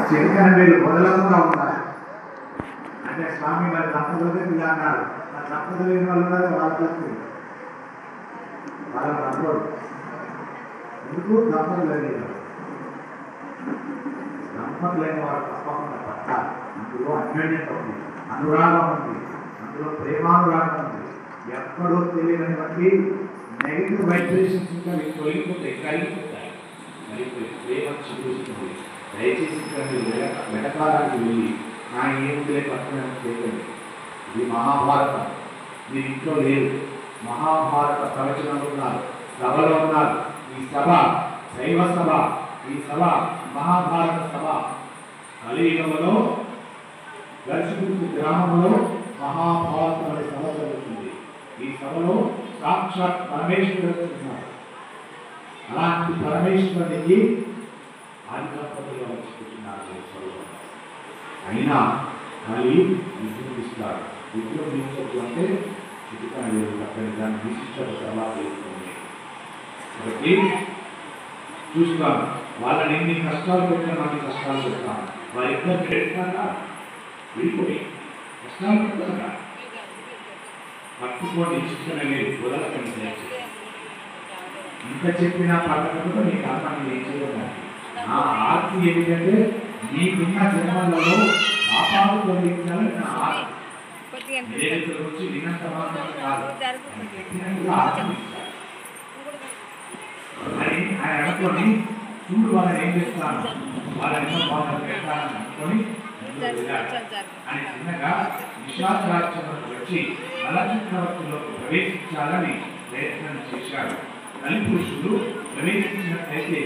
చిన్న వీళ్ళు మొదలకుండా ఉన్నారు అంటే స్వామి మరి దంపతులకే ఇలా అన్నారు. ఆ దంపతులు లేని వాళ్ళు ఉన్నారు, వాళ్ళకి వాళ్ళని అనుకోడు. ఎందుకు దంపతులు లేదు, దంపతులు లేని వారు తప్పకుండా పట్టాలి. అందులో అన్యోన్యత ఉంది, అనురాగం ఉంది, అందులో ప్రేమానురాగం ఉంది. ఎక్కడో తెలియని బట్టి నెగిటివ్ వైబ్రేషన్స్ ఇంకా మీకు తొలగిపోతాయి, కలిగిపోతాయి. మరి ప్రేమ చూపిస్తుంది. దయచేసి వెటకాలానికి వెళ్ళి నా ఏముందే పక్కన చేయలేదు. ఇది మహాభారతం, మీరు ఇంట్లో లేదు. మహాభారత ప్రవచనంలో ఉన్నారు, సభలో ఉన్నారు. ఈ సభ శైవ సభ, ఈ సభ మహాభారత సభ. కలియుగంలో దర్శకుడి గ్రామంలో మహాభారత అనే సభ జరుగుతుంది. ఈ సభలో సాక్షాత్ పరమేశ్వరుడు ఉన్నారు. అలాంటి పరమేశ్వరునికి ఆధిపత్యంలో వచ్చుకుంటున్నారు. అయినా మళ్ళీ విజృంభిస్తారు. విజృంభించదు అంటే చిటికన అక్కడి దాన్ని విశిష్టత తర్వాత చేస్తుంది. కాబట్టి చూస్తాం, వాళ్ళని ఎన్ని కష్టాలు పెట్టినా మనకి కష్టాలు పెడతాం. వారిద్దరు పెట్టారా వెళ్ళిపోయి కష్టాలు పెడతారా పట్టుకోండి. చిటికన లేదు, వదలకండి. ఇంత చెప్పినా పట్టకుండా నీకు అర్థం ఏం చేయడం. నా ఆర్తి ఏమిటంటే నీకున్న జన్మలలో పాపాలు తొలగించాలని నా ఆర్తి. వచ్చి వినంత మాత్రం కాదు, అని ఆయన అనుకొని చూడు వాళ్ళని ఏం చేస్తాను, వాళ్ళని వాళ్ళని పెట్టాలని అనుకొని అని చిన్నగా నిషాద్రాజ్యంలోకి వచ్చి నలచక్రవర్తిలోకి ప్రవేశించాలని ప్రయత్నం చేశాడు. కలిపురుషుడు ప్రవేశించినట్లయితే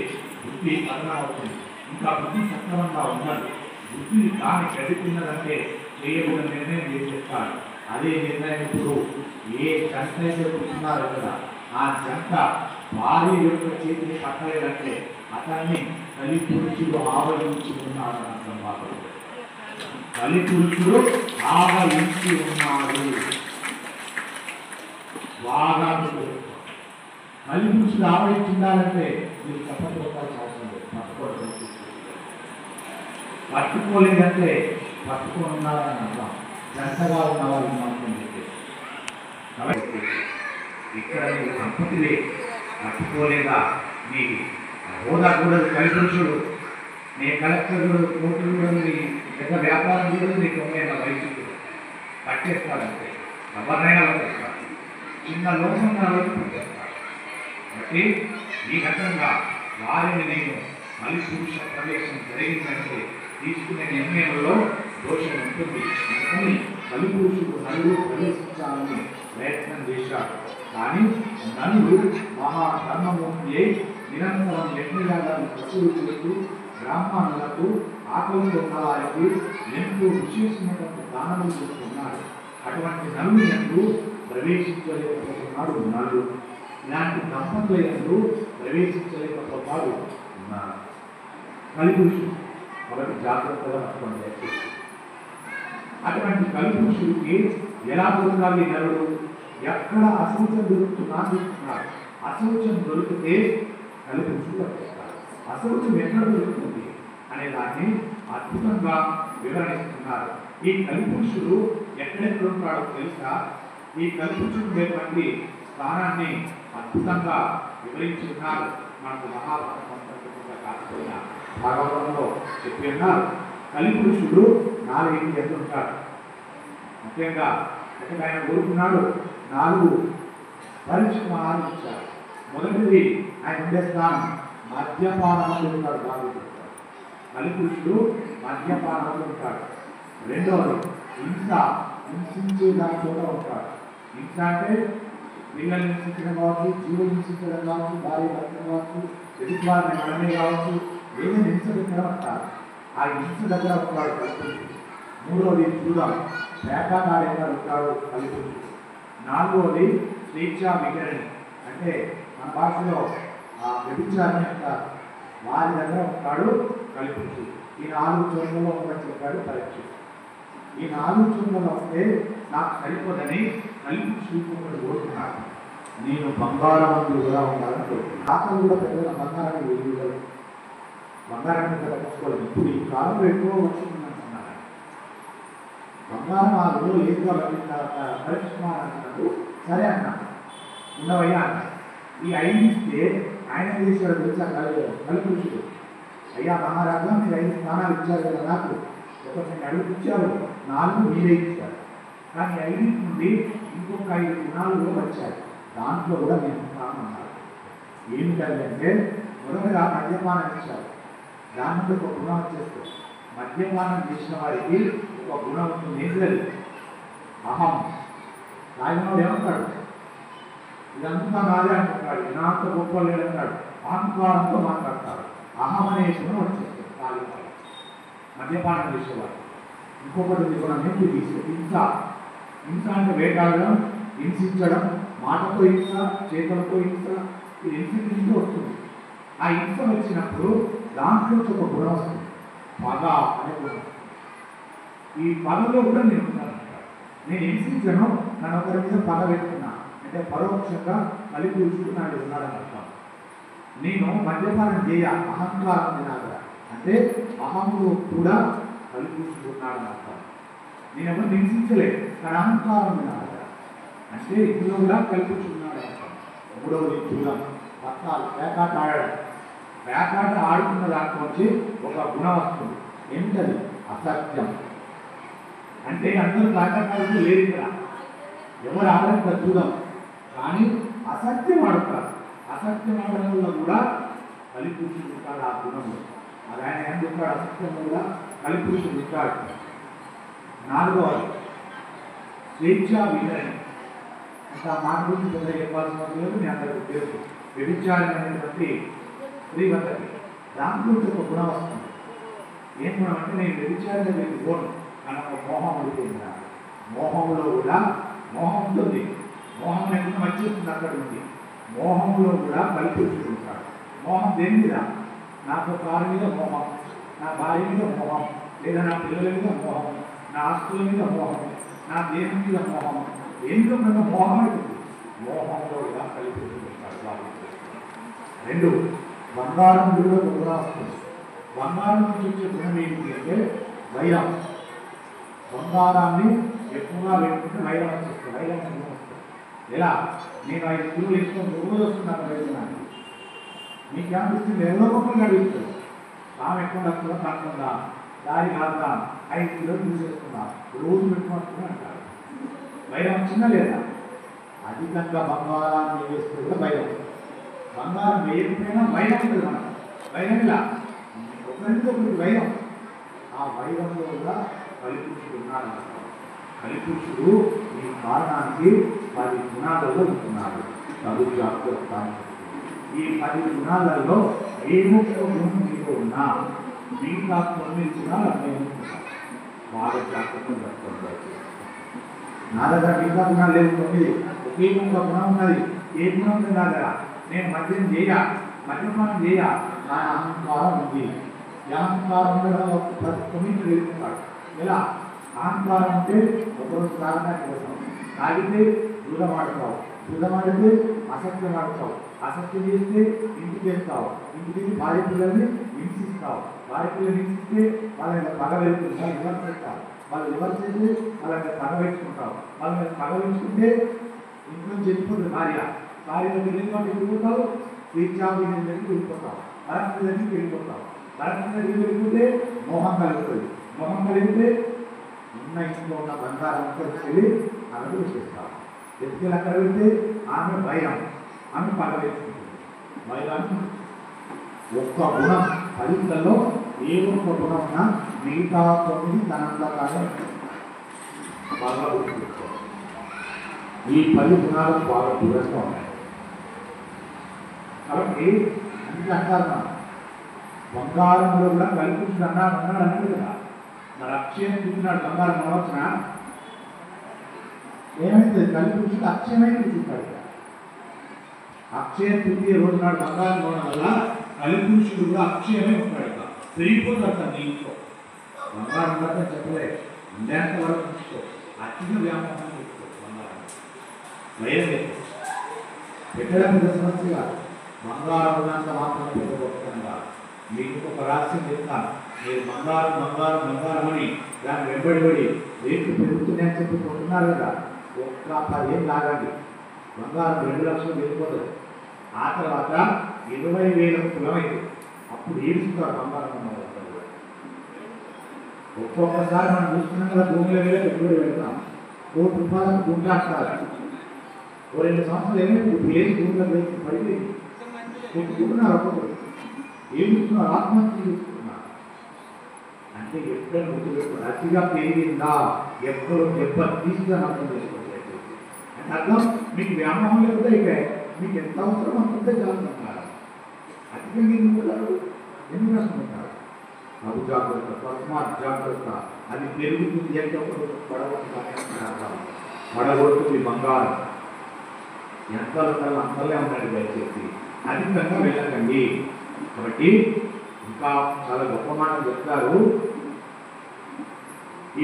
బుద్ధి పతనమవుతుంది. ఇంకా బుద్ధి సక్రమంగా ఉండదు. బుద్ధిని తాను గడిపినదంటే చేయకూడని నిర్ణయం చేసేస్తాడు. అదే నిర్ణయం ఇప్పుడు ఏ జంట అయితే కూర్చున్నారో కదా, ఆ జంట భార్య యొక్క చేతిని పట్టలేదంటే అతన్ని కలిపురుషుడు ఆవరించి ఉన్నాడు అర్థం. బాబు కలిపురుషుడు ఆవరించి ఉన్నాడు. బాగా కలిపురుషుడు ఆవరించి ఉండాలంటే మీరు చెప్పకపోవాల్సిన అవసరం లేదు. పట్టుకోలేదంటే పట్టుకొని ఉన్నారని అర్థం. జంటగా ఉన్నవాళ్ళు మాత్రం కాబట్టి ఇక్కడ నీకు సంపత్తిలే పట్టుకోలేదా, నీకు హోదా కూడా కలిపురుషుడు, నీ కలెక్టర్ కూడా, కోర్టులు కూడా, నీ పెద్ద వ్యాపారం కూడా నీకు ఉన్న వైద్యుడు పట్టేస్తాడంటే ఎవరినైనా పట్టేస్తాడు. చిన్న లోకంగా పట్టేస్తాడు. కాబట్టి ఈ రకంగా వారిని నేను మళ్ళీ పురుష ప్రవేశం జరిగిందంటే తీసుకునే నిర్ణయంలో దోషం ఉంటుంది. అందుకని కలిపురుషుడు నలుగురు ప్రవేశించాలని ప్రయత్నం చేశాడు. కానీ నలుగురు మహాధర్మమూర్తి అయి నిరంతరం యజ్ఞయాగాలను వసూలు చేస్తూ బ్రాహ్మణులకు, ఆకలిలో ఉన్న వారికి ఎంతో విశేషమైనటువంటి దానములు చేస్తున్నాడు. అటువంటి నలుగురు ఎందు ప్రవేశించలేకపోతున్నాడు ఉన్నాడు. ఇలాంటి దంపతుల ఎందు ప్రవేశించలేకపోతాడు ఉన్నాడు కలిపురుషుడు. కాబట్టి జాగ్రత్తగా పట్టుకోండి. అటువంటి కలిపురుషుడికి ఎలా దొరకాలి? నలుడు ఎక్కడ అశౌచం దొరుకుతున్నా చూస్తున్నారు. అశౌచం దొరికితే కలిపురుషుడు పట్టేస్తారు. అశౌచం ఎక్కడ దొరుకుతుంది అనే దాన్ని అద్భుతంగా వివరిస్తున్నారు. ఈ కలిపురుషుడు ఎక్కడెక్కడ ఉంటాడో తెలుసా? ఈ కలిపురుషుడు లేటువంటి స్థానాన్ని అద్భుతంగా వివరించి ఉన్నారు. మనకు మహాభారతం కాకపోయినా భాగవతంలో చెప్పి ఉన్నారు. కలిపురుషుడు 4 ఎత్తు ఉంటాడు. ముఖ్యంగా ఇక్కడ ఆయన కోరుకున్నాడు 4 పరీక్షలు ఇచ్చారు. మొదటిది ఆయన ఉండే స్థానం మద్యపానంలో ఉంటాడు. బాగా కలిపురుషుడు మద్యపానంలో ఉంటాడు. రెండవది హింసించే దాని చోట ఉంటాడు. హింస అంటే పిల్లల్ని హింసించడం కావచ్చు, జీవులు హింసించడం కావచ్చు, భార్య భర్తలు కావచ్చు, ఎదుటివారిని మనమే కావచ్చు, ఏదైనా హింస దగ్గర ఉంటారు. ఆ హింస దగ్గర ఉంటాడు కలిపురుషుడు. మూడవది చూద్దాం, వేటగాడేగా ఉంటాడు కలిపురుషుడు. నాలుగవది స్వేచ్ఛా విహరణి, అంటే మన భాషలో వ్యభిచారం అంటారు. వారి దగ్గర ఉంటాడు కలిపురుషుడు. ఈ 4 చోట్లలో ఉందని చెప్పాడు పరీక్ష. ఈ 4 చోట్లలో ఉంటే నాకు సరిపోదని కలిపురుషుడు ఒకటి కోరుకున్నాడు. నేను బంగారవంతుడు కూడా ఉండాలని కోరుకున్నాను. ఆకలి కూడా పెద్దగా బంగారాన్ని వేయగలరు. బంగారం మీద కట్టుకోలేదు. ఇప్పుడు ఈ కాలంలో ఎక్కువ వచ్చింది అంటున్నారు. బంగారం ఆ రోజు ఏదిగా పరీక్షిస్తున్నాడు. సరే అన్నాడు, ఉండవయ్యా అన్నాడు. ఈ 5 ఇస్తే ఆయన చేశాడు తెలుసా? కలుపురుషుడు, అయ్యా మహారాజా మీరు 5 స్థానాలు ఇచ్చారు కదా, నాకు ఒకటి అడుగు ఇచ్చారు, 4 మీరే ఇచ్చారు. కానీ 5 నుండి ఇంకొక 5 గుణాలు వచ్చాయి. దాంట్లో కూడా నేను స్థానం అన్నారు. ఏమిటంటే మొదటగా మద్యపానం ఇచ్చారు, దాని నుండి ఒక గుణం వచ్చేస్తుంది. మద్యపానం చేసిన వారికి ఒక గుణం ఉంటుంది. ఏంటది? అహం. తాగినవాడు ఏమంటాడు? ఇదంతా నాదే అంటున్నాడు, నాంత గొప్ప లేదంటాడు, అహంకారంతో మాట్లాడతాడు. అహం అనే గుణం వచ్చేస్తుంది తాగినవాడు, మద్యపానం చేసేవాడు. ఇంకొకటి గుణం ఏంటి? హింస. హింస అంటే వేటాడడం, హింసించడం, మాటతో హింస, చేతులతో హింస, ఈ హింస వస్తుంది. ఆ హింస వచ్చినప్పుడు దాంట్లో ఒక గుణం వస్తుంది, పగ అనే గుణం. ఈ పగలో కూడా నేను ఉంటాను. నేను హింసించను, నన్ను ఒకరి మీద పగ పెట్టుకున్నా అంటే పరోక్షంగా కలిపి చూసుకున్నాడు ఉన్నాడని అర్థం. నేను మద్యపానం చేయ, అహంకారం తినాలి అంటే అహంలో కూడా కలిపి చూసుకున్నాడని అర్థం. నేను ఎవరు హింసించలేదు, కానీ అహంకారం తినాలి అంటే ఇందులో కూడా కల్పించుకున్నాడు అర్థం. 3వది చూద్దాం, పత్తాలు పేకాట ఆడడం. పేకాట ఆడుకున్న దాంట్లో వచ్చి ఒక గుణం వస్తుంది. ఏంటది? అసత్యం. అంటే అందరూ పేకాటాలు లేరు ఇక్కడ, ఎవరు ఆడడం చూద్దాం, కానీ అసత్యం ఆడుతారు. అసత్యం ఆడడం వల్ల కూడా కలిపురుషుడు ఆ గుణంలో. అది ఆయన ఏం చెప్తాడు? అసత్యం కూడా కలిపురుషుడు ఇస్తాడు. 4వది స్వేచ్ఛా విధరణ. ఇంకా మాట గురించి పెద్ద చెప్పాల్సిన లేదు, నేను అందరికీ తెలుసు. వ్యభిచారం అనేటువంటి స్త్రీవతకి దాంట్లో ఒక గుణం వస్తుంది. ఏం గుణం అంటే నేను వ్యభిచారం మీకు పోను అని ఒక మోహం ఉంటుంది. మోహంలో కూడా మోహం ఉంటుంది. మోహం ఎందుకు వచ్చేస్తుంది అక్కడ ఉంది. మోహంలో కూడా కలిపురుషుడు ఉంటాడు. మోహం దేని మీద? నాకు కారు మీద మోహం, నా భార్య మీద మోహం, లేదా నా పిల్లల మీద మోహం, నా ఆస్తుల మీద మోహం, నా దేహం మీద మోహం. ఎందులో కన్నా మోహం అవుతుంది. మోహంలో కూడా కలిపురుషుడు ఉంటాడు. 2 బంగారం కూడా ఒక గుణం వస్తుంది. బంగారం నుంచి వచ్చే గుణం ఏంటి అంటే వైరం. బంగారాన్ని ఎక్కువగా వేసుకుంటే వైరం వచ్చేస్తుంది. వైరం గుణం వస్తుంది. ఎలా? నేను 5 కిలోలు వేసుకొని రోజు వస్తున్నాను వైద్యున్నాను, మీకేమనిపిస్తుంది? ఎవరో గొప్పలు గడిపిస్తుంది. ఆమె ఎక్కువ వస్తుందా కాకుండా దారి కాదా 5 కిలోలు తీసేస్తున్నా, రోజు పెట్టుకుంటున్నా అంటారు. వైరం వచ్చిందా లేదా? అధికంగా బంగారాన్ని వేస్తే కూడా వైరం. బంగారం వేయకపోయినా వైరం ఉంటుంది మనకు. వైరం ఇలా ఒకరితో ఒకరికి వైరం. ఆ వైరంలో కూడా కలిపురుషుడు ఉన్నాడు. కలిపురుషుడు ఈ కారణానికి 10 గుణాలలో ఉంటున్నాడు. ఈ 10 గుణాలలో ఏదో గుణం మీలో ఉన్నా మిగతా 9 గుణాలు అన్నీ ఉంటున్నాయి. బాగా జాగ్రత్తగా చెప్తుంది. నా దగ్గర మిగతా గుణాలు లేవు 9, ఒకే ఒక గుణం ఉన్నది. ఏ గుణం ఉంది నా దగ్గర? నేను మద్యపానం చేయ, నా అహంకారం ఉంది. ఈ అహంకారం ప్రతి 9 తెలుసుకుంటాడు. ఎలా? అహంకారం అంటే ఒకరోజు తాగడానికి కోసం, తాగితే దూరం ఆడతావు, దూరం ఆడితే అసత్యం ఆడతావు, అసత్యం చేస్తే ఇంటికి వెళ్తావు, ఇంటికి భార్య పిల్లల్ని హింసిస్తావు, భార్య పిల్లల్ని హింసిస్తే వాళ్ళని పగ వెళ్తుంది, వాళ్ళు విమర్శ చేస్తావు, వాళ్ళు విమర్శ చేస్తే వాళ్ళని పగ పెంచుకుంటావు, వాళ్ళని పగ పెంచుకుంటే ఇంట్లో వెళ్ళిపోతుంది భార్య, భార్య దగ్గరికి వెళ్ళిపోతావు, స్వేచ్ఛాభిని దగ్గరికి వెళ్ళిపోతావు, భరత్ దగ్గరికి వెళ్ళిపోతావు, భరత్ దగ్గరికి వెళ్ళిపోతే మోహం కలుగుతుంది, మోహం కలిగితే ఉన్న ఇంట్లో ఉన్న బంగారం వెళ్ళి ఆమెకు విషిస్తావు. ఎత్తుకెళ్ళి అక్కడ వెళ్తే ఆమె భయం, ఆమె పగ వేసుకుంటుంది. భయాన్ని ఒక్క గుణం 10లలో ఏ ఒక్క గుణం ఉన్నా మిగతా 9 తనంతా కానీ బాగా గుర్తుపెట్టుకోవాలి. ఈ 10 గుణాలు బాగా దూరంగా ఉన్నాయి. కాబట్టి అందుకే అంటారు బంగారంలో కూడా కలిపి అన్నాడు అంటే కదా. మరి అక్షయం చూసినాడు బంగారం అవచ్చిన ఏమైతే కలిపి అక్షయమై చూస్తాడు. అక్షయ తృతీయ రోజు నాడు బంగారం పోవడం వల్ల కలిపురుషుడు కూడా అక్షయమై ఉంటాడు. పెరిగిపోతాడు తన ఇంట్లో. బంగారం ఉంటే చెప్పలే, ఉండేంత వరకు చూసుకో, అతిగా వ్యామోహం చేసుకో. బంగారం భయం పెట్టడం సమస్యగా బంగారం ఉన్నంత మాత్రం పెట్టబోతుందా మీకు ఒక రహస్యం చెప్తాను. మీరు బంగారం బంగారం బంగారం అని దాన్ని వెంబడిపడి రేట్లు పెరుగుతున్నాయని చెప్పి కొంటున్నారు కదా, ఒక్క 10 ఏళ్ళు ఆగండి, బంగారం 2 లక్షలు వెళ్ళిపోతుంది. ఆ తర్వాత 20,000 కులమైంది, అప్పుడు ఏడుస్తారు బంగారం అన్నవాళ్ళు. ఒక్కొక్కసారి మనం చూస్తున్నాం కదా, భూమిలో వేరే పెట్టుబడి పెడతాం, ₹1,00,000 గుంటాస్తారు. 2 సంవత్సరాలు ఏమైంది, లేదు భూమిలో వేసి పడిపోయింది, కొట్టుకుంటున్నారు. ఒక్కొక్కరు ఏడుస్తున్నారు, ఆత్మహత్య చేసుకుంటున్నారు. అంటే ఎక్కడ గుర్తుపెట్టుకోండి, అతిగా పెరిగిందా ఎక్కడో దెబ్బ తీసుకుని అర్థం చేసుకోండి. అంటే అర్థం మీకు వ్యామోహం లేకపోతే ఇక మీకు ఎంత అవసరం అంతే జాగ్రత్త. అధికంగా ఎందుకు రాసుకుంటారు? అవు జాగ్రత్త, తస్మాత్ జాగ్రత్త, అది పెరుగుతుంది అంటే పడగొడుతుంది బంగారం. ఎంతలో కల్లా అంతలే ఉన్నాడు దయచేసి అధికంగా వెళ్ళకండి. కాబట్టి ఇంకా చాలా గొప్ప మాటలు చెప్తారు.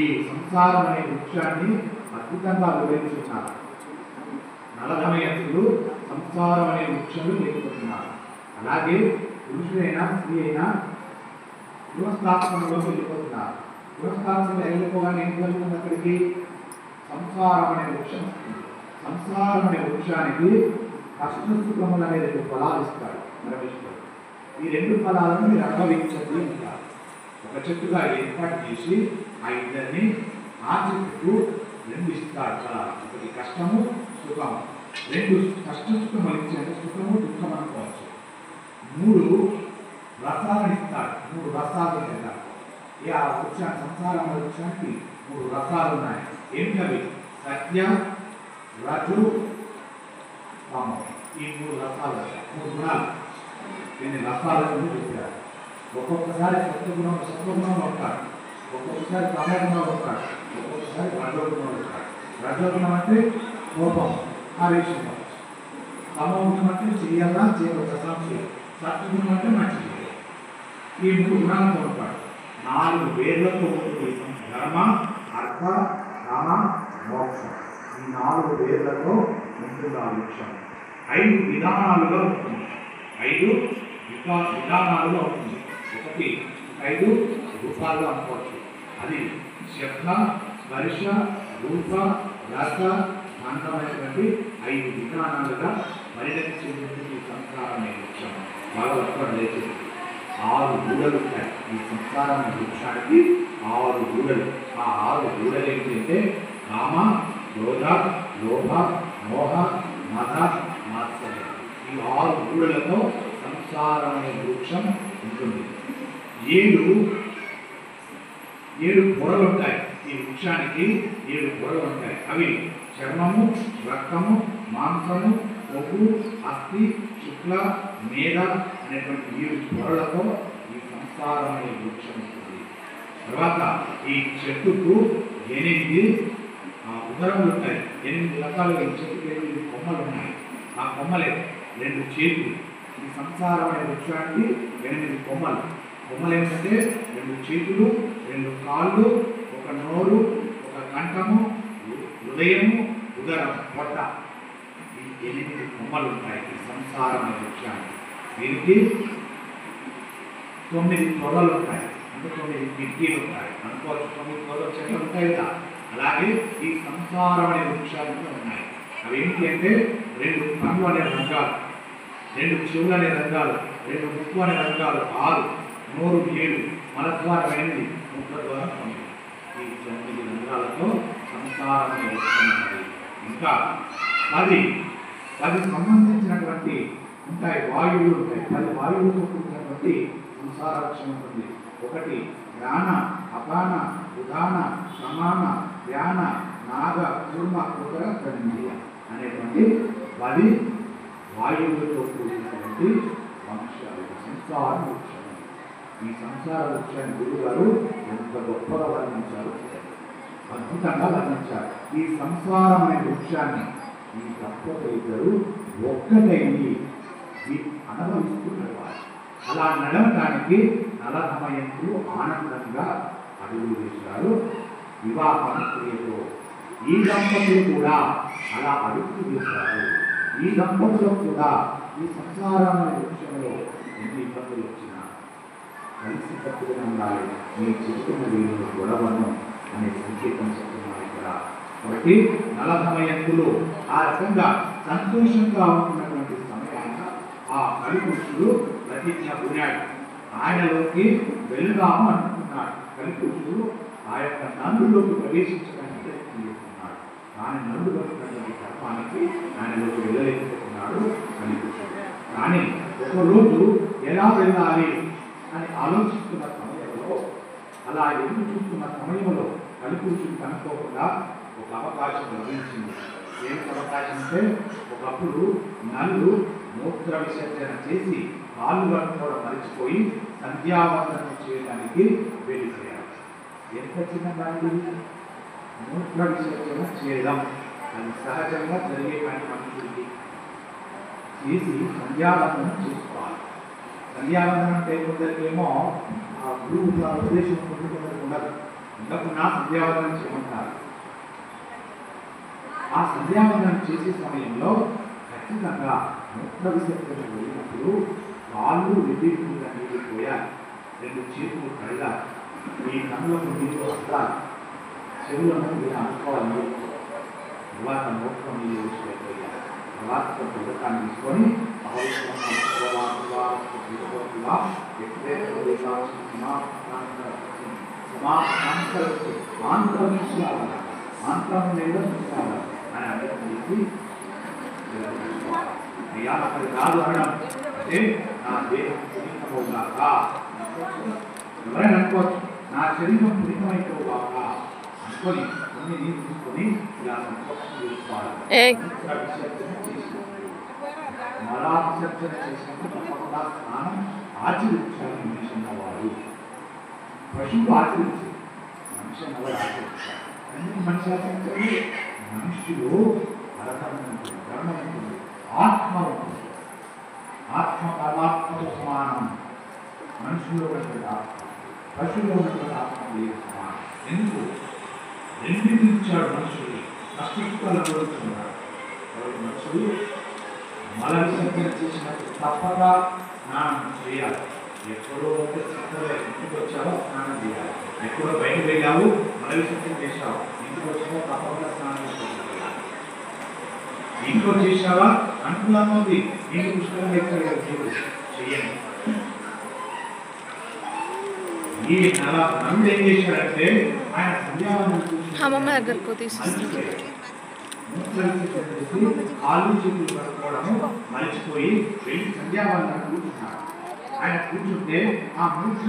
ఈ సంసారం అనే వృక్షాన్ని అద్భుతంగా వివరించున్నారు. నలదమయంతులు సంసారం అనే వృక్షాలు లేకపోతున్నారు. అలాగే పురుషుడైనా స్త్రీ అయినా గృహస్థాపనలో వెళ్ళిపోతున్నారు. గృహస్థాపనలో వెళ్ళిపోగానే ఏం జరుగుతుంది? అక్కడికి సంసారం అనే వృక్షం వస్తుంది. సంసారం అనే వృక్షానికి కష్టసుఖములు అనే 2 ఫలాలు ఇస్తాడు పరమేశ్వరుడు. ఈ 2 ఫలాలను మీరు అనుభవించండి అంటారు. ఒక చెట్టుగా ఏర్పాటు చేసి ఆ ఇద్దరిని ఆ చెట్టుకు 2 ఇస్తాడు ఫలాలు. ఒకటి కష్టము, సుఖము. 2 కష్ట సుఖములు ఇచ్చాడు, సుఖము దుఃఖం అనుకోవచ్చు. 3 రసాలను ఇస్తాడు, 3 రసాలు ఇస్తాడు. ఆ వృక్షాన్ని సంసారం వృక్షానికి 3 రసాలు ఉన్నాయి. ఏమిటవి? సత్య, రజు, తమో. ఈ 3 రసాలు, 3 గుణాలు. దీన్ని రసాలను చెప్పారు. ఒక్కొక్కసారి సత్వగుణంలో ఉంటాడు, ఒక్కొక్కసారి తమోగుణంలో ఉంటాడు, ఒక్కొక్కసారి రజోగుణంలో ఉంటాడు. రజోగుణం అంటే కోపం, ఆవేశం. తమోగుణం అంటే చేయాలా చేయవలసిన, సత్వగుణం అంటే మంచి చేయాలి. ఈ 3 గుణాలతో ఉంటాడు. 4 వేర్లతో ఉంటుంది ధర్మ, అర్థ, కామ, మోక్షం. ఈ 4 వేర్లతో ఉంటుంది ఆ వృక్షం. 5 విధానాలుగా ఉంటుంది. 5 విధానాలుగా ఉంటుంది. ఒకటి 5 రూపాలుగా అనుకోవచ్చు. అది శబ్ద, స్పర్శ, రూప, రస, గంధమైనటువంటి 5 విధానాలుగా పరిణమించేటువంటి సంసారం అనే వృక్షం. భగవద్గీత లేచింది. 6 గూడలు ఉంటాయి ఈ సంసారం అనే వృక్షానికి. 6 గూడలు. ఆ 6 గూడలు ఏంటంటే కామ, క్రోధ, లోభ, మోహ, మద, మాత్సర్యం. ఈ 6 గూడలతో సంసారం అనే వృక్షం ఉంటుంది. 7 పొరలు ఉంటాయి ఈ వృక్షానికి. 7 పొరలు ఉంటాయి. అవి చర్మము, రక్తము, మాంసము, కొవ్వు, అస్థి, శుక్ల, మేధ అనేటువంటి 7 పొరలతో ఈ సంసారం అనే వృక్షం ఉంటుంది. తర్వాత ఈ చెట్టుకు 8 ఉదరములు ఉంటాయి. 8 రకాలుగా ఈ చెట్టుకు 8 కొమ్మలు ఉన్నాయి. ఆ కొమ్మలే 2 చేతులు. ఈ సంసారం అనే వృక్షానికి 8 కొమ్మలు. కొమ్మలు ఏమిటంటే 2 చేతులు, 2 కాళ్ళు, 1 నోరు, 1 కంఠము, హృదయము, ఉదరం, పొట్ట. ఈ 8 కొమ్మలు ఉంటాయి ఈ సంసారం అనే వృక్షానికి. దీనికి 9 పొరలు ఉంటాయి. అంటే 9 కిటికీలు ఉంటాయి అనుకోవచ్చు. 9 పొరలు చెట్లు ఉంటాయి కదా. అలాగే ఈ సంసారం అనే వృక్షాలు ఉన్నాయి. అవి ఏంటి అంటే 2 కళ్ళు అనే రంగాలు, 2 చెవులు అనే రంగాలు, 2 ముక్కు అనే రంగాలు 6, నోరు 7, మలద్వారం 8, ముఖ ద్వారం 9. ఈ 9 రంగాలతో సంసారం అనే వృక్షం ఉన్నది. ఇంకా 10 సంబంధించినటువంటి ఉంటాయి, వాయువులు ఉంటాయి. 10 వాయువులతో కూడినటువంటి సంసార వృక్షం ఉంటుంది. ఒకటి ప్రాణ, అపాన, ఉదాన, సమాన, వ్యాన, నాగ, కూర్మ, కుదర, గణనీయ అనేటువంటి 10 వాయువులతో కూడినటువంటి వంశాలు సంసార వృక్షం. ఈ సంసార వృక్షాన్ని గురువు గారు ఎంత గొప్పగా వర్ణించారు, అద్భుతంగా వర్ణించారు. ఈ సంసారం అనే వృక్షాన్ని ఈ దంపతులు ఇద్దరు ఒక్కటైంది అనుభవిస్తున్నారు. అలా నడవడానికి నలదమయంతులు ఆనందంగా అడుగులు వేశారు వివాహ క్రియతో. ఈ దంపతులు కూడా అలా అడుగులు వేశారు. ఈ దంపతులు కూడా ఈ సంసారం అనే వృక్షంలో ఎన్ని ఇబ్బందులు వచ్చినా కలిసి కట్టుకుని ఉండాలి. మీ చెబుతున్న వీళ్ళు గొడవను అనే సంకేతం చెప్తున్నారు ఇక్కడ. కాబట్టి నలభమయంతులు ఆ రకంగా సంతోషంగా ఉంటున్నటువంటి సమయాన ఆ కలిపురుషుడు ప్రతిజ్ఞ పూనాడు. ఆయనలోకి వెళ్దాము అనుకున్నాడు. కలిపురుషుడు ఆ యొక్క నందులోకి ప్రవేశించడానికి ప్రయత్నం చేస్తున్నాడు. కానీ నందులోకి కర్మానికి ఆయనలోకి వెళ్ళలేకపోతున్నాడు కలిపురుషుడు. కానీ ఒకరోజు ఎలా వెళ్ళాలి అని ఆలోచిస్తున్న సమయంలో, అలా ఎదురు చూస్తున్న సమయంలో కలిపురుషుడు కనుక్కోకుండా ఒక అవకాశం లభించింది. ఏమిటి అవకాశం అంటే, ఒకప్పుడు నలుడు మూత్ర విసర్జన చేసి కాళ్ళు కట్టుకోవడం మరిచిపోయి సంధ్యావందనం చేయడానికి వెళ్ళిపోయారు. ఎంత చిన్నదాన్ని మూత్ర విసర్జన చేయడం అది సహజంగా జరిగే పని మనుషులకి. చేసి సంధ్యావందనం చేసుకోవాలి. సంధ్యావందనం అంటే కొందరికేమో ఆ గురువు ఉద్దేశం ఉండదు, ఉండకుండా సంధ్యావందనం చేయమంటారు. ఆ సంధ్యావందనం చేసే సమయంలో ఖచ్చితంగా మూత్ర విసర్జన వెళ్ళినప్పుడు కాళ్ళు వెళ్లిపోయిన నీళ్ళు పోయాలి, రెండు చేతులు కడగాలి, ఈ కన్నులకు నీళ్ళు అద్దాలి, చెవులను ఇలా అనుకోవాలి. తర్వాత మూత్రం నీళ్ళు వేసిపోయాలి. తర్వాత పథకాన్ని తీసుకొని అని అడిగి అయ్యా అక్కడ కాదు అనడం అంటే నా దేహం పుణితమవుగాక. ఎవరైనా అనుకోవచ్చు నా శరీరం పుణితమైపోగాక అనుకొని కొన్ని నీరు తీసుకొని ఇలా సంతోషం చేసుకోవాలి. మలా విసర్జన చేసినప్పుడు తప్పకుండా స్నానం ఆచరించాలని మనిషి అన్నవాడు. పశువులు ఆచరించారు, మనిషి అన్నవాడు ఆచరించారు. ఎందుకు మనిషి ఆచరించాలి? మనుషులు ధర్మం ఉంటుంది, ఆత్మ ఉంటుంది. ఆత్మ పరమాత్మతో సమానం. మనుషుల్లో ఉన్నటువంటి ఆత్మ పశువులో ఉన్నటువంటి ఆత్మ లేదు సమానం. ఎందుకు? రెండింటిని ఇచ్చాడు మనుషులు. కష్టసుఖాలు అనుభవిస్తున్నారు. మనుషులు మల విసర్జన చేసినప్పుడు తప్పగా స్నానం చేయాలి. ఎక్కడో ఇంటికి వచ్చావో స్నానం చేయాలి. ఎక్కడో బయట వెళ్ళావు మల విసర్జన చేసావు, ఇంటికి వచ్చావో తప్పకుండా స్నానం చేసుకోవాలి. ఇంట్లో చేసావా అనుకున్నాను ఉంది, నీకు పుష్కరంగా చెయ్యండి. ఈ నన్ను ఏం చేశాడంటే ఆయన సంధ్యావందనం కాళ్ళు చేతులు కట్టుకోవడము మరిచిపోయి వెళ్ళి సంధ్యావందనం కూర్చున్నాడు. ఆయన కూర్చుంటే ఆ మూర్తి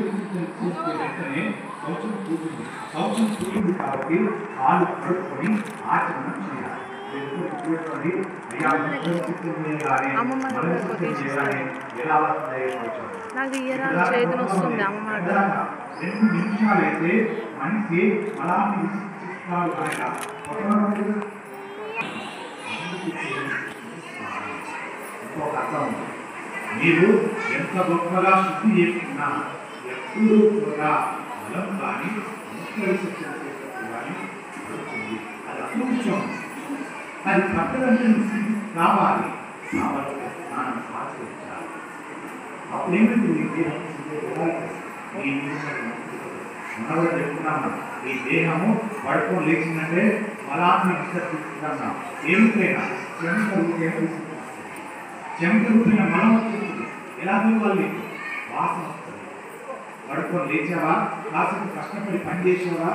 వెంటనే శౌచం కూర్చుంది. శౌచం కూర్చుంది కాబట్టి కాళ్ళు కడుక్కొని ఆచరణ చేయాలి. నాకు ఇయరాలు చేతిని వస్తుంది అమ్మ. 2 నిమిషాలైతే మనిషి అలాంటి మీరు ఎంత గొప్పగా శుద్ధి చేసుకున్నా ఎప్పుడూ కూడా బలం కానీ కానీ అది అసూక్ష్మం. అది పట్టణం రావాలి, స్నానం ఆచరించాలి. అప్పుడేమిటి మనవరు చెప్తున్నాము, ఈ దేహము పడుకొని లేచిందంటే బలాన్ని విసర్జిస్తున్నాం. ఏమిటైనా చెమట రూపైన మనం వస్తుంది. ఎలా తిరగాలి? వాసన వస్తుంది. పడుకొని లేచావా, కాసేపు కష్టపడి పని చేసావా,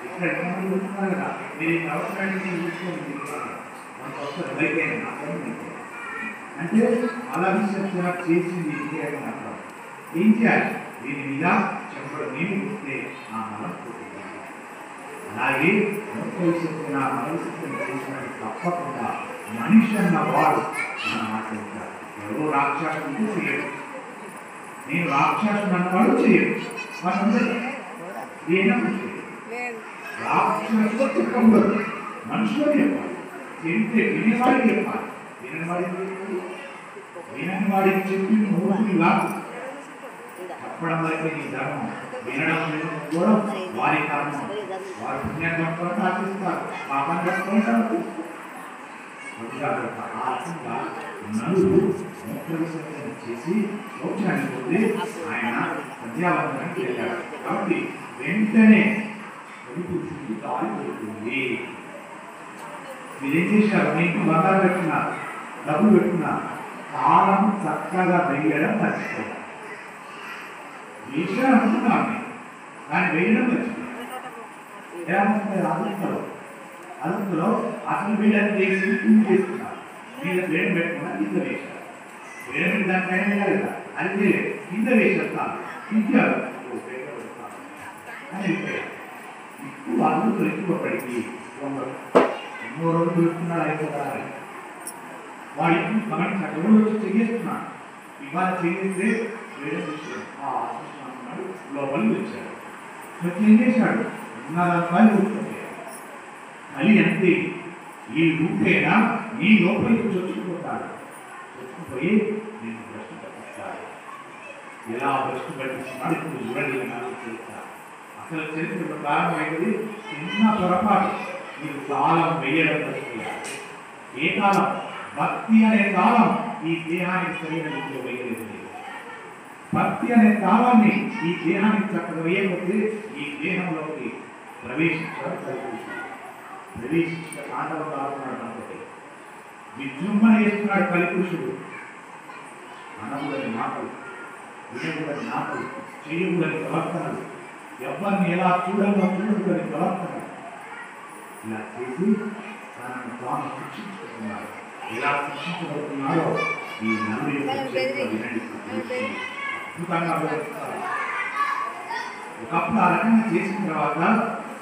ఇక్కడ ఎంతమంది ఉంటున్నారు కదా, మీరు ఇంత అవసరాన్ని చూసుకోండి. మనకు వస్తుంది బయట అంటే అలా విసర్జన చేసింది ఇంకేమని అర్థం. ఏం చేయాలి? దీని మీద చెంపడు నీళ్ళు వస్తే ఆ మలం పోతుంది. అలాగే మూత్ర విసర్జన మల విసర్జన చేసినట్టు తప్పకుండా మనిషి అన్నవాడు మనం ఆచరించాలి. ఎవరో రాక్షసుడు చేయడు, నేను రాక్షసుడు అన్నవాడు చేయడు. మనందరూ రాక్షసుడు చెప్పకూడదు, మనుషులు చెప్పాలి. చెప్తే వినేవాడికి చెప్పాలి. వినని వాడికి చెప్పి మూర్తి కాదు చెప్పడం వరకే నీ ధర్మం. వినడం కూడా వారి కర్మం. వారి పుణ్యం కట్టుకొని ఆశిస్తారు, పాపం కట్టుకొని జాగ్రత్త. ఆ రకంగా నలుగురు మూత్ర విసర్జన చేసి మోక్షానికి పోతే ఆయన సంధ్యావందనానికి వెళ్ళాడు. కాబట్టి వెంటనే పురుషుడికి దారి దొరుకుతుంది. మీరేం చేశారు? మీకు బంగారు పెట్టుకున్నారు, డబ్బులు పెట్టుకున్నారు, కాలం చక్కగా వెయ్యడం మర్చిపోయారు. వేసాడు అనుకున్నాను కానీ వేయడం మర్చిపోయారు. ఏమవుతుంది? అదుపులో అసలు వీళ్ళని చేసి చేసుకున్నారు. వీళ్ళ వేయడం పెట్టుకున్నా కింద వేశారు. వేయడం పెట్టి దానిపైన వేయాలి కదా, అది చేయలేదు. కింద వేసేస్తాను ఇచ్చారు అని వెళ్ళిపోయారు. ఇప్పుడు వాళ్ళు దొరికిపోప్పటికి ఎన్నో రోజులు దొరుకుతున్నాడు అయిపోతారు. వాడు ఇప్పుడు గమనించాడు, ఎవరు వచ్చి చెయ్యేస్తున్నాడు. ఇవాళ చేస్తే వేరే విషయం అన్నాడు. లోపలికి వచ్చాడు. వచ్చి ఏం చేశాడు? 1,000 రూపాయలు ఊరుకుపోయాడు. మళ్ళీ అంతే, ఈ ఊపేనా నీ లోపలికి చొచ్చుకుపోతాడు. చొచ్చుకుపోయి నేను భ్రష్టు పట్టిస్తాడు. ఎలా భ్రష్టు పట్టిస్తున్నాడు ఇప్పుడు చూడండి. అసలు చరిత్ర ప్రారంభమైనది చిన్న పొరపాటు. మీరు కాలం వేయడం మర్చిపోయారు. ఏ కాలం? భక్తి అనే కాలం ఈ దేహానికి సరైన రీతిలో వేయలేదు. భక్తి అనే కాలాన్ని ఈ దేహానికి చక్కగా వేయకపోతే ఈ దేహంలోకి ప్రవేశించడం ప్రవేశించిన ఆటలు కాకున్నాడు. అనుకోండి విజృంభణ చేస్తున్నాడు కలిపురుషుడు. అనకూడని మాటలు, వినకూడని మాటలు, చేయకూడని ప్రవర్తనలు, ఎవరిని ఎలా చూడకూడని ప్రవర్తనలు ఇలా చేసి తనను తాను శిక్షించుకుంటున్నారు. ఎలా శిక్షించబడుతున్నారో ఈ నలుగురు వినండి. అద్భుతంగా వివరిస్తారు. ఒకప్పుడు ఆ రకంగా చేసిన తర్వాత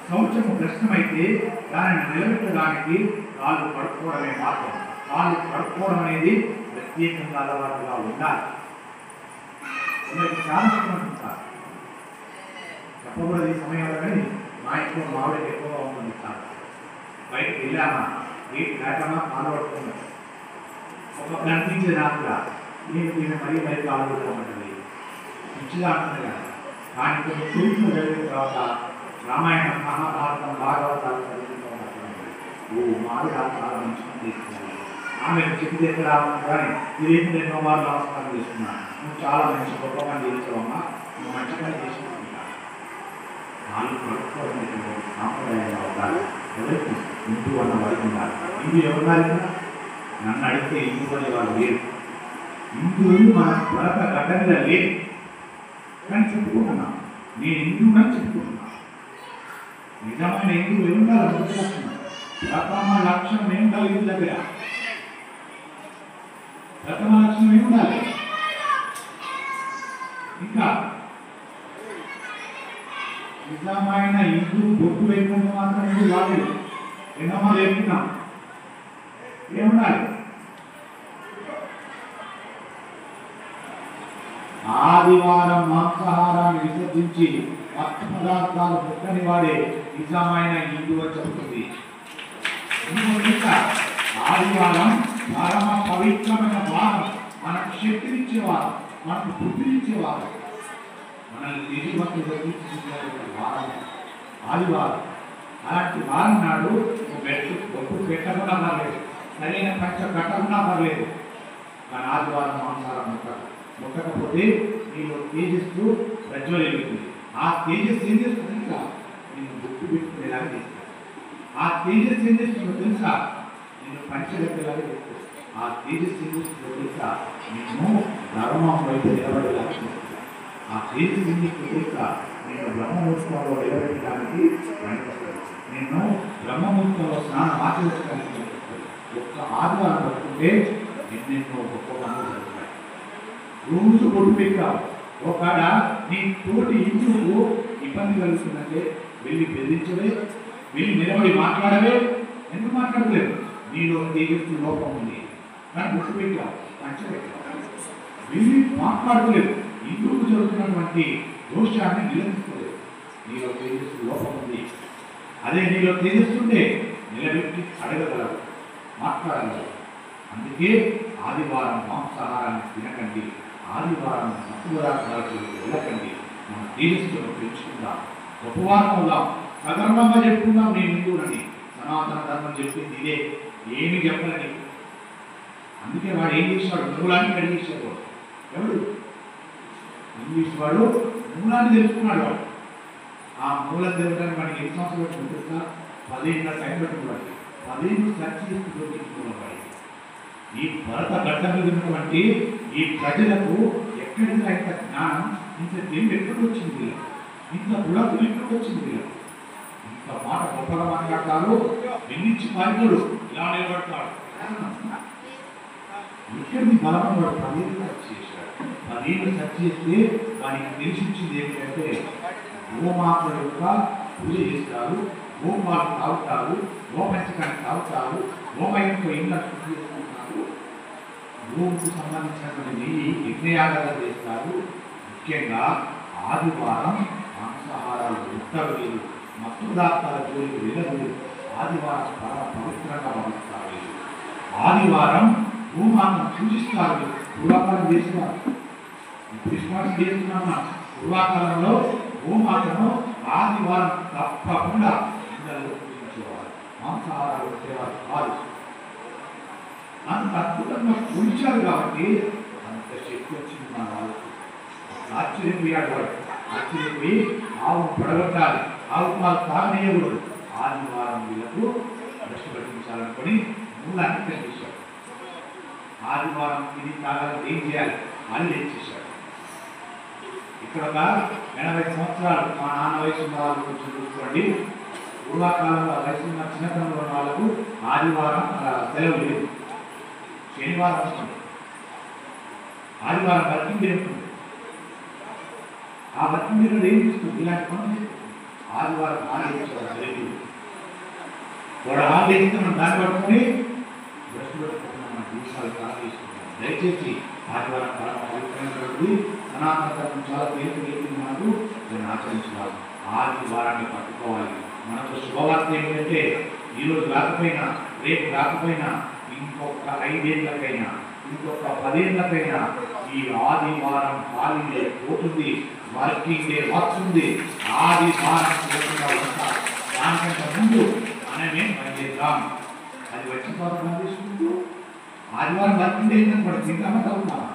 శౌచము ప్రశ్నమైతే దానిని నిలబెట్టడానికి కాళ్ళు పడుకోవడమే మార్గం. కాళ్ళు పడుకోవడం అనేది ప్రత్యేకంగా అలవాటుగా ఉండాలి. చాలా ఉంటారు చెప్పకూడదు ఈ సమయంలో, కానీ మా ఇంట్లో మావిడ ఎక్కువగా ఉంటుంది. చాలా బయటకు వెళ్ళామా, గేట్ దాటామా, కాలు పడుతున్నాం. ఒక అనిపించేది నాకు కూడా, నేను మరీ బయట కాలు పడుకోమంటుంది, మంచిగా అంటుంది కదా. కానీ కొన్ని చరిత్ర జరిగిన తర్వాత రామాయణం, మహాభారతం, భాగవతాలు చదువుకుంటూ మావిడ చాలా మంచిగా తీసుకున్నాను. ఆమె చెప్పి దగ్గర కానీ ఇదేంటి ఎన్నో వారు నమస్కారం చేస్తున్నాను. నువ్వు చాలా మంచి గొప్ప పని చేసావమ్మా, నువ్వు మంచి పని చేసుకుంటున్నా. నాలుగు పడుకోవడం సాంప్రదాయంగా ఉండాలి. ఎవరికి? హిందూ అన్న వారికి ఉండాలి. హిందూ ఎవరు? నన్ను అడిగితే హిందూ అనే వాళ్ళు లేరు. హిందువులు మన భరత ఘటనగా లేదు కానీ చెప్పుకుంటున్నాం. నేను హిందువుని చెప్పుకుంటున్నాను. నిజమైన హిందువు ఏముండాలి? ప్రథమ లక్ష్యం ఏముండాలి? ఇంటి దగ్గర ప్రథమ లక్ష్యం ఏముండాలి? ఇంకా నిజమైన హిందూ బొట్టు వేయకుండా మాత్రం హిందూ కాలేదు. ఎన్నమా లేకున్నాం ఏముండాలి? ఆదివారం మాంసాహారాన్ని విసర్జించి మత్తు పదార్థాలు ముట్టని వాడే నిజమైన హిందూ అని చెబుతుంది. ఆదివారం పరమ పవిత్రమైన వారం, మనకు శక్తినిచ్చేవారు, మనకు బుద్ధినిచ్చేవారు, మనల్ని దేశభక్తులు వారం ఆదివారం. అలాంటి వారం నాడు బొట్టు పెట్టకుండా పర్లేదు, సరైన పంచ కట్టకుండా పర్లేదు, కానీ ఆదివారం మాంసాహారం ముట్టకపోతే నీలో తేజస్సు ప్రజ్వలిస్తుంది. ఆ తేజస్సు ఏం చేస్తుంది తెలుసా? నేను బొట్టు పెట్టుకునేలాగా చేస్తాను. ఆ తేజస్సు ఏం చేస్తుందో తెలుసా? నేను పంచగట్టేలాగా చేస్తాను. ఆ తేజస్సు ఏం చేస్తుందో తెలుసా? నేను ధర్మం వైపు నిలబడేలాగా చేస్తాను. ఆ తేజస్సు ఏం చేస్తుందో తెలుసా? నేను బ్రహ్మముహూర్తంలో నిలబెట్టడానికి ప్రయత్నిస్తాను. నేను బ్రహ్మముహూర్తంలో స్నానం ఆచరించడానికి ఒక్క ఆదివారం పట్టుకుంటే ఎన్నెన్నో గొప్ప పనులు జరుగుతాయి. రోజు బొట్టు పెట్టావు, ఒకడ నీ తోటి హిందువుకు ఇబ్బంది కలుగుతుందంటే వెళ్ళి బెదిరించవే, వెళ్ళి నిలబడి మాట్లాడవే. ఎందుకు మాట్లాడలేదు? నీలో తేజస్సు లోపం ఉంది కానీ బొట్టు పెట్టావు, పంచబెట్టావు, వెళ్ళి మాట్లాడలేదు. హిందువుకు జరుగుతున్నటువంటి దోషాన్ని నిలదీసుకోలేదు. నీలో తేజస్సు లోపం ఉంది. అదే నీలో తేజస్సుంటే నిలబెట్టి అడగగలవు, మాట్లాడగలవు. అందుకే ఆదివారం మాంసాహారాన్ని తినకండి, ఆదివారం మత్తుపదార్థాలకు వెళ్ళకండి. మన తేజస్సును పెంచుకుందాం, గొప్పవారం అవుదాం, సగర్వంగా చెప్పుకుందాం. నేను హిందువులని సనాతన ధర్మం చెప్పింది ఇదే, ఏమి చెప్పలని అందుకే వాడు ఏం చేసేవాడు, మూలాన్ని కడిగేసాడు. ఎవడు ఇంగ్లీష్ వాడు మూలాన్ని తెలుసుకున్నాడు. వాడు ఆ మూలం తెలుసుకోవడానికి వాడికి ఎన్ని సంవత్సరాలు పడుతుందా? 10 ఏళ్ళ టైం పెట్టుకోవాలి. 10 ఏళ్ళు సెర్చ్ చేసుకుంటూ ఈ భరత గడ్డ మీద ఉన్నటువంటి ఈ ప్రజలకు ఎక్కడికి ఇంత జ్ఞానం, ఇంత తెలివి ఎక్కడికి వచ్చింది, ఇంత గుణకులు ఎక్కడికి వచ్చింది, ఇంత మాట గొప్పగా మాట్లాడతారు. వెన్నించి పారిపోడు, ఇలా నిలబడతాడు. ఇక్కడికి బలం వాడు 10 ఏళ్ళు సెర్చ్ చేశాడు. 10 ఏళ్ళు సెర్చ్ చేస్తే వారికి తెలిసించింది ఏంటంటే గోమాత యొక్క పూజ చేస్తారు, గోపాలు తాగుతారు, గోపంచకాన్ని తాగుతారు, గోమయంతో ఇళ్ళ శుద్ధి చేసుకుంటారు, గోవుకు సంబంధించినటువంటి నెయ్యి యజ్ఞయాగాలు చేస్తారు. ముఖ్యంగా ఆదివారం మాంసాహారాలు ఉత్తరలేదు, మత్తు దాస్తాల జోలికి వెళ్ళదు. ఆదివారం పరమ పవిత్రంగా భావిస్తారు. ఆదివారం భూమాతను పూజిస్తారు. పూర్వకాలం చేస్తున్నారు, క్రిస్మస్ చేస్తున్నామా? పూర్వకాలంలో భూమాతను ఆదివారం తప్పకుండా ఇళ్ళలో పూజించేవారు, మాంసాహారాలు వచ్చేవారు కాదు. అంత అద్భుతంగా పూజించారు కాబట్టి అంత శక్తి వచ్చింది మన వాళ్ళకి. ఆశ్చర్యపోయాడు వాడు. ఆశ్చర్యపోయి ఆవు పడగొట్టాలి, ఆవు పాలు తాగనీయకూడదు, ఆదివారం వీళ్ళకు దృష్టి పట్టించాలనుకొని మూలాన్ని కనిపించాడు. ఆదివారం ఇది తాగాలని ఏం చేయాలి అని చేశాడు. ఇక్కడ ఒక 80 సంవత్సరాలు మా నాన్న వయసు ఉన్న వాళ్ళు కొంచెం చూసుకోండి. పూర్వకాలంలో వయసు ఉన్న చిన్నతనంలో ఉన్న వాళ్ళకు ఆదివారం సెలవు లేదు, శనివారం వస్తుంది, ఆదివారం వర్కింగ్ డే ఉంటుంది. ఆ వర్కింగ్ డే ఏం చేస్తుంది? ఇలాంటి పనులు ఆదివారం ఆలోచించారు. వాడు ఆలోచిస్తే మనం దాన్ని పట్టుకొని దృష్టి పెట్టుకుంటున్నాం, మన జీవితాలకు ఆలోచిస్తున్నాం. దయచేసి ఆదివారం పవిత్రమైనటువంటి సనాతన ధర్మం చాలా తేలికలు దాన్ని ఆచరించాలి. ఆదివారాన్ని పట్టుకోవాలి. మనకు శుభవార్త ఏమిటంటే ఈరోజు కాకపోయినా, రేపు కాకపోయినా, ఇంకొక 5 ఏళ్ళకైనా, ఇంకొక 10 ఏళ్ళకైనా ఈ ఆదివారం హాలిడే పోతుంది, వర్కింగ్ డే వస్తుంది. ఆదివారం ఉంటారు. దానికంటే ముందు మనమే పనిచేద్దాం. అది వచ్చిన తర్వాత పనిచేసుకుంటూ ఆదివారం వర్కింగ్ డే కూడా తింటామా చదువుతామా?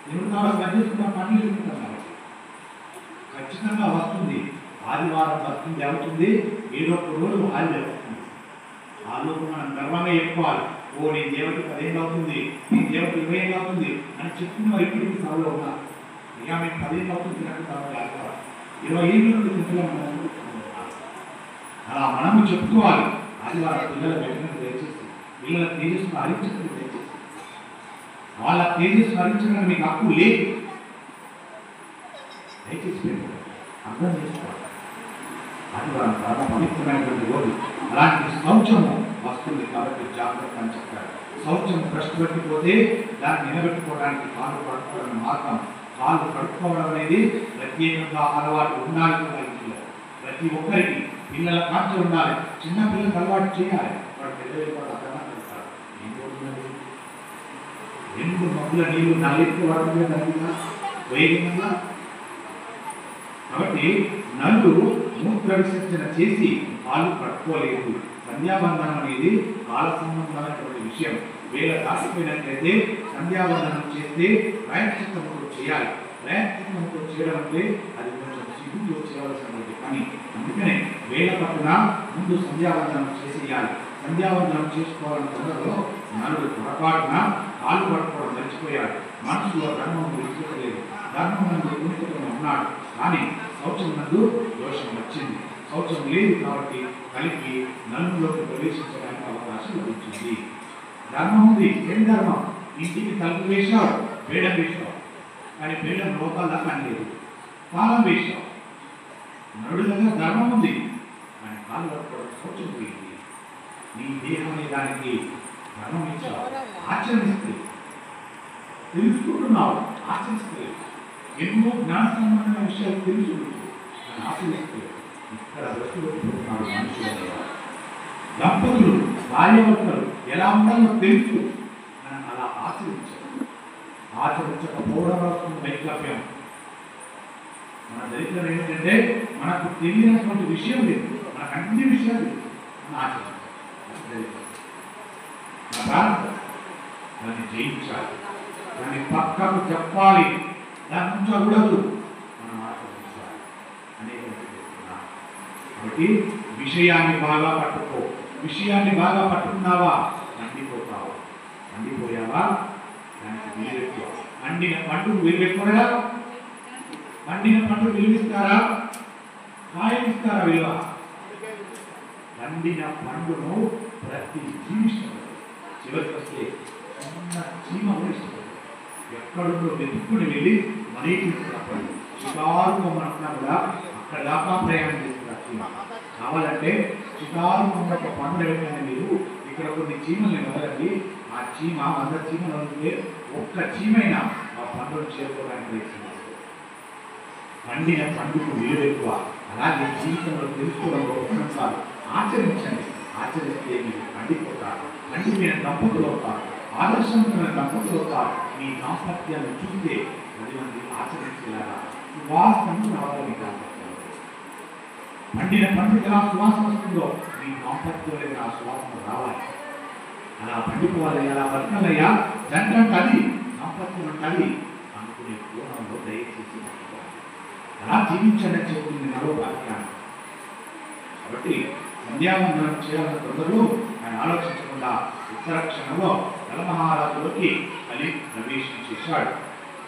తిరుగుతామా పనిచేసుకుంటాం, పని చేసుకుంటాం. కాబట్టి ఖచ్చితంగా వస్తుంది. ఆదివారం వర్కింగ్ డే అవుతుంది, ఏదో ఒక రోజు హాలిడే వస్తుంది. ఆ రోజు మనం గర్వంగా చెప్పుకోవాలి, ఓ నీ దేవుడికి 10 ఏళ్ళు అవుతుంది, నీ దేవుడికి 20 ఏళ్ళు అవుతుంది అని చెప్తున్న ఇప్పటికీ సభలో ఉన్నారు. ఇక మీకు 10 ఏళ్ళు అవుతుంది, 20 ఏళ్ళ నుండి తింటున్నాం. అలా మనము చెప్పుకోవాలి. ఆదివారం పిల్లల పెట్టినట్టు దయచేసి పిల్లల తేజస్సును హరించడం దయచేసి, వాళ్ళ తేజస్సును హరించడానికి మీకు హక్కు లేదు. దయచేసి అర్థం చేసుకోవాలి. ఆదివారం చాలా పవిత్రమైనటువంటి రోజు. అలాంటి శౌచము వస్తుంది కాబట్టి జాగ్రత్త అని చెప్పారు. శౌచం కష్టపెట్టిపోతే దాన్ని నిలబెట్టుకోవడానికి కాళ్ళు కడుక్కోవడం మార్గం. కాళ్ళు కడుక్కోవడం అనేది ప్రత్యేకంగా అలవాటు ఉండాలి కదా ఇంట్లో. ప్రతి ఒక్కరికి పిల్లల కాంక్ష ఉండాలి. చిన్న పిల్లలకు అలవాటు చేయాలి. వాడు పెద్దలు కూడా అర్థం చేస్తారు. ఏం పోతున్నది? 2 మగ్గుల నీళ్లు 4 వాడుతుందే తగ్గినా వేగంగా. కాబట్టి నల్లు మూత్ర విసర్జన చేసి కాళ్ళు కట్టుకోలేదు. సంధ్యాబంధనం అనేది కాల సంబంధమైనటువంటి విషయం. వేళ దాటిపోయినట్లయితే సంధ్యాబంధనం చేస్తే ప్రాయశ్చిత్తముతో చేయాలి. ప్రాయశ్చిత్తముతో చేయడం అంటే అది కొంచెం సిగ్గుతో చేయవలసినటువంటి పని. అందుకనే వేళ పట్టున ముందు సంధ్యాబంధనం చేసేయాలి. సంధ్యావందనం చేసుకోవాలని తొందరలో నలుగురు పొరపాటున కాళ్ళు పట్టుకోవడం మర్చిపోయాడు. మనసులో ధర్మం విడిచిపెట్టలేదు. ధర్మం నందు పూర్తిగా ఉన్నాడు, కానీ శౌచం నందు దోషం వచ్చింది. శౌచం లేదు కాబట్టి కలిపి నలుగులోకి ప్రవేశించడానికి అవకాశం లభించింది. ధర్మం ఉంది. ఏం ధర్మం? ఇంటికి తలుపు వేశావు, వేడం వేశావు, కానీ వేడం లోపల కనలేదు. కాలం వేశావు. నరుడు దగ్గర ధర్మం ఉంది, కానీ కాళ్ళు పట్టుకోవడం శౌచం పోయింది. నీ దేహం అనే దానికి ధర్మం ఇచ్చావు, ఆచరిస్తే తెలుసుకుంటున్నావు, ఆచరిస్తే ఎన్నో జ్ఞాన సంబంధమైన విషయాలు తెలుసుకుంటూ కానీ ఆచరిస్తే ఇక్కడ దృష్టి పెట్టుకుంటున్నాడు మనుషులు. దంపతులు భార్యాభర్తలు ఎలా ఉండాలో తెలుసు మనం అలా ఆచరించాలి. ఆచరించకపోవడం వస్తుంది వైక్లభ్యం. మన దరిద్రం ఏంటంటే మనకు తెలియనటువంటి విషయం లేదు, మనకు అన్ని విషయాలు తెలుసు, మన ఆచరించాలి. నా ప్రార్థన దాన్ని జయించాలి, దాన్ని పక్కకు చెప్పాలి, దాన్ని ఉంచకూడదు, మనం ఆచరించాలి అనేటువంటి చెప్తున్నా. కాబట్టి విషయాన్ని బాగా పట్టుకో. విషయాన్ని బాగా పట్టుకున్నావా మండిపోతావా? మండిపోయావా దానికి విలువెక్కువ. మండిన పండుగ విలువెక్కువగా, పండిన పండుగ విలువిస్తారా, కాయం ఇస్తారా విలువ? పండిన పండును ప్రతి జీవిస్తుంది. చివరికి వస్తే చిన్న చీమ కూడా ఇష్టపడదు. ఎక్కడుందో వెతుక్కుని వెళ్ళి మరీ తీసుకున్నప్పుడు షికారు అనుకున్నా కూడా అక్కడ దాకా ప్రయాణం చేస్తున్నారు చీమ. కావాలంటే షికారు ఒక పండుగ వెంటనే మీరు ఇక్కడ కొన్ని చీమల్ని వదలండి, ఆ చీమ 100 చీమలు వదిలితే ఒక్క చీమైనా ఆ పండుగను చేరుకోవడానికి ప్రయత్నిస్తారు. పండిన పండుగకు విలువ ఎక్కువ. అలాగే జీవితంలో తెలుసుకోవడం గొప్పతనం కాదు, ఆచరించండి. ఆచరిస్తే మీరు పండిపోతారు, పండిపోయిన దంపతులు అవుతారు, ఆదర్శవంతమైన దంపతులు అవుతారు. మీ దాంపత్యాన్ని చూస్తే 10 మంది ఆచరించేలాగా సువాసన రావాలి. మీ దాంపత్యంలో పండిన పండుగ ఎలా సువాసన వస్తుందో మీ దాంపత్యంలో ఆ సువాసన రావాలి. అలా పండిపోవాలి, అలా బతకాలయ్యా. జంట అది దాంపత్యం ఉంటుంది అనుకునే కోణంలో దయచేసి అలా జీవించడం చెప్తుంది మరో వాక్యాన్ని. కాబట్టి సంధ్యావందనం చేయాలన్న తొందరలో ఆయన ఆలోచించకుండా ఉత్తర క్షణంలో నలమహారాజులోకి కలి ప్రవేశించేశాడు.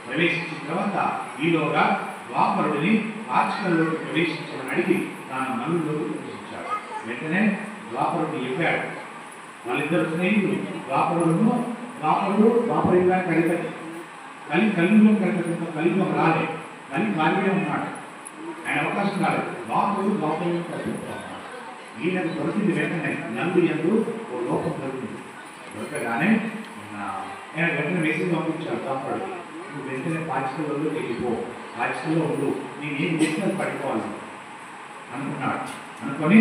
ప్రవేశించిన తర్వాత ఈలోగా ద్వాపరుడిని పాచికల్లోకి ప్రవేశించమని అడిగి తాను నలుగురిలోకి ప్రవేశించాడు. వెంటనే ద్వాపరుడిని చెప్పాడు. వాళ్ళిద్దరు స్నేహితులు, ద్వాపరుడుగా కలిపి కలియుగం కలిపి కలియుగం రాలే, కలి ఖాళీగా ఉన్నాడు, ఆయన అవకాశం రాలేదు. ద్వాపరుడు కలిపిస్తున్నాడు. ఈయనకు దొరికింది వెంటనే నలుగురు ఎందు ఓ లోపం దొరికింది. దొరకగానే ఆయన వెంటనే మెసేజ్ పంపించాడు ద్వాపరుడికి, నువ్వు వెంటనే పాచికల్లో వెళ్ళిపో, పాచికల్లో ఉండు, నేనేం చేసినా పడిపోవాలి అనుకున్నాడు. అనుకొని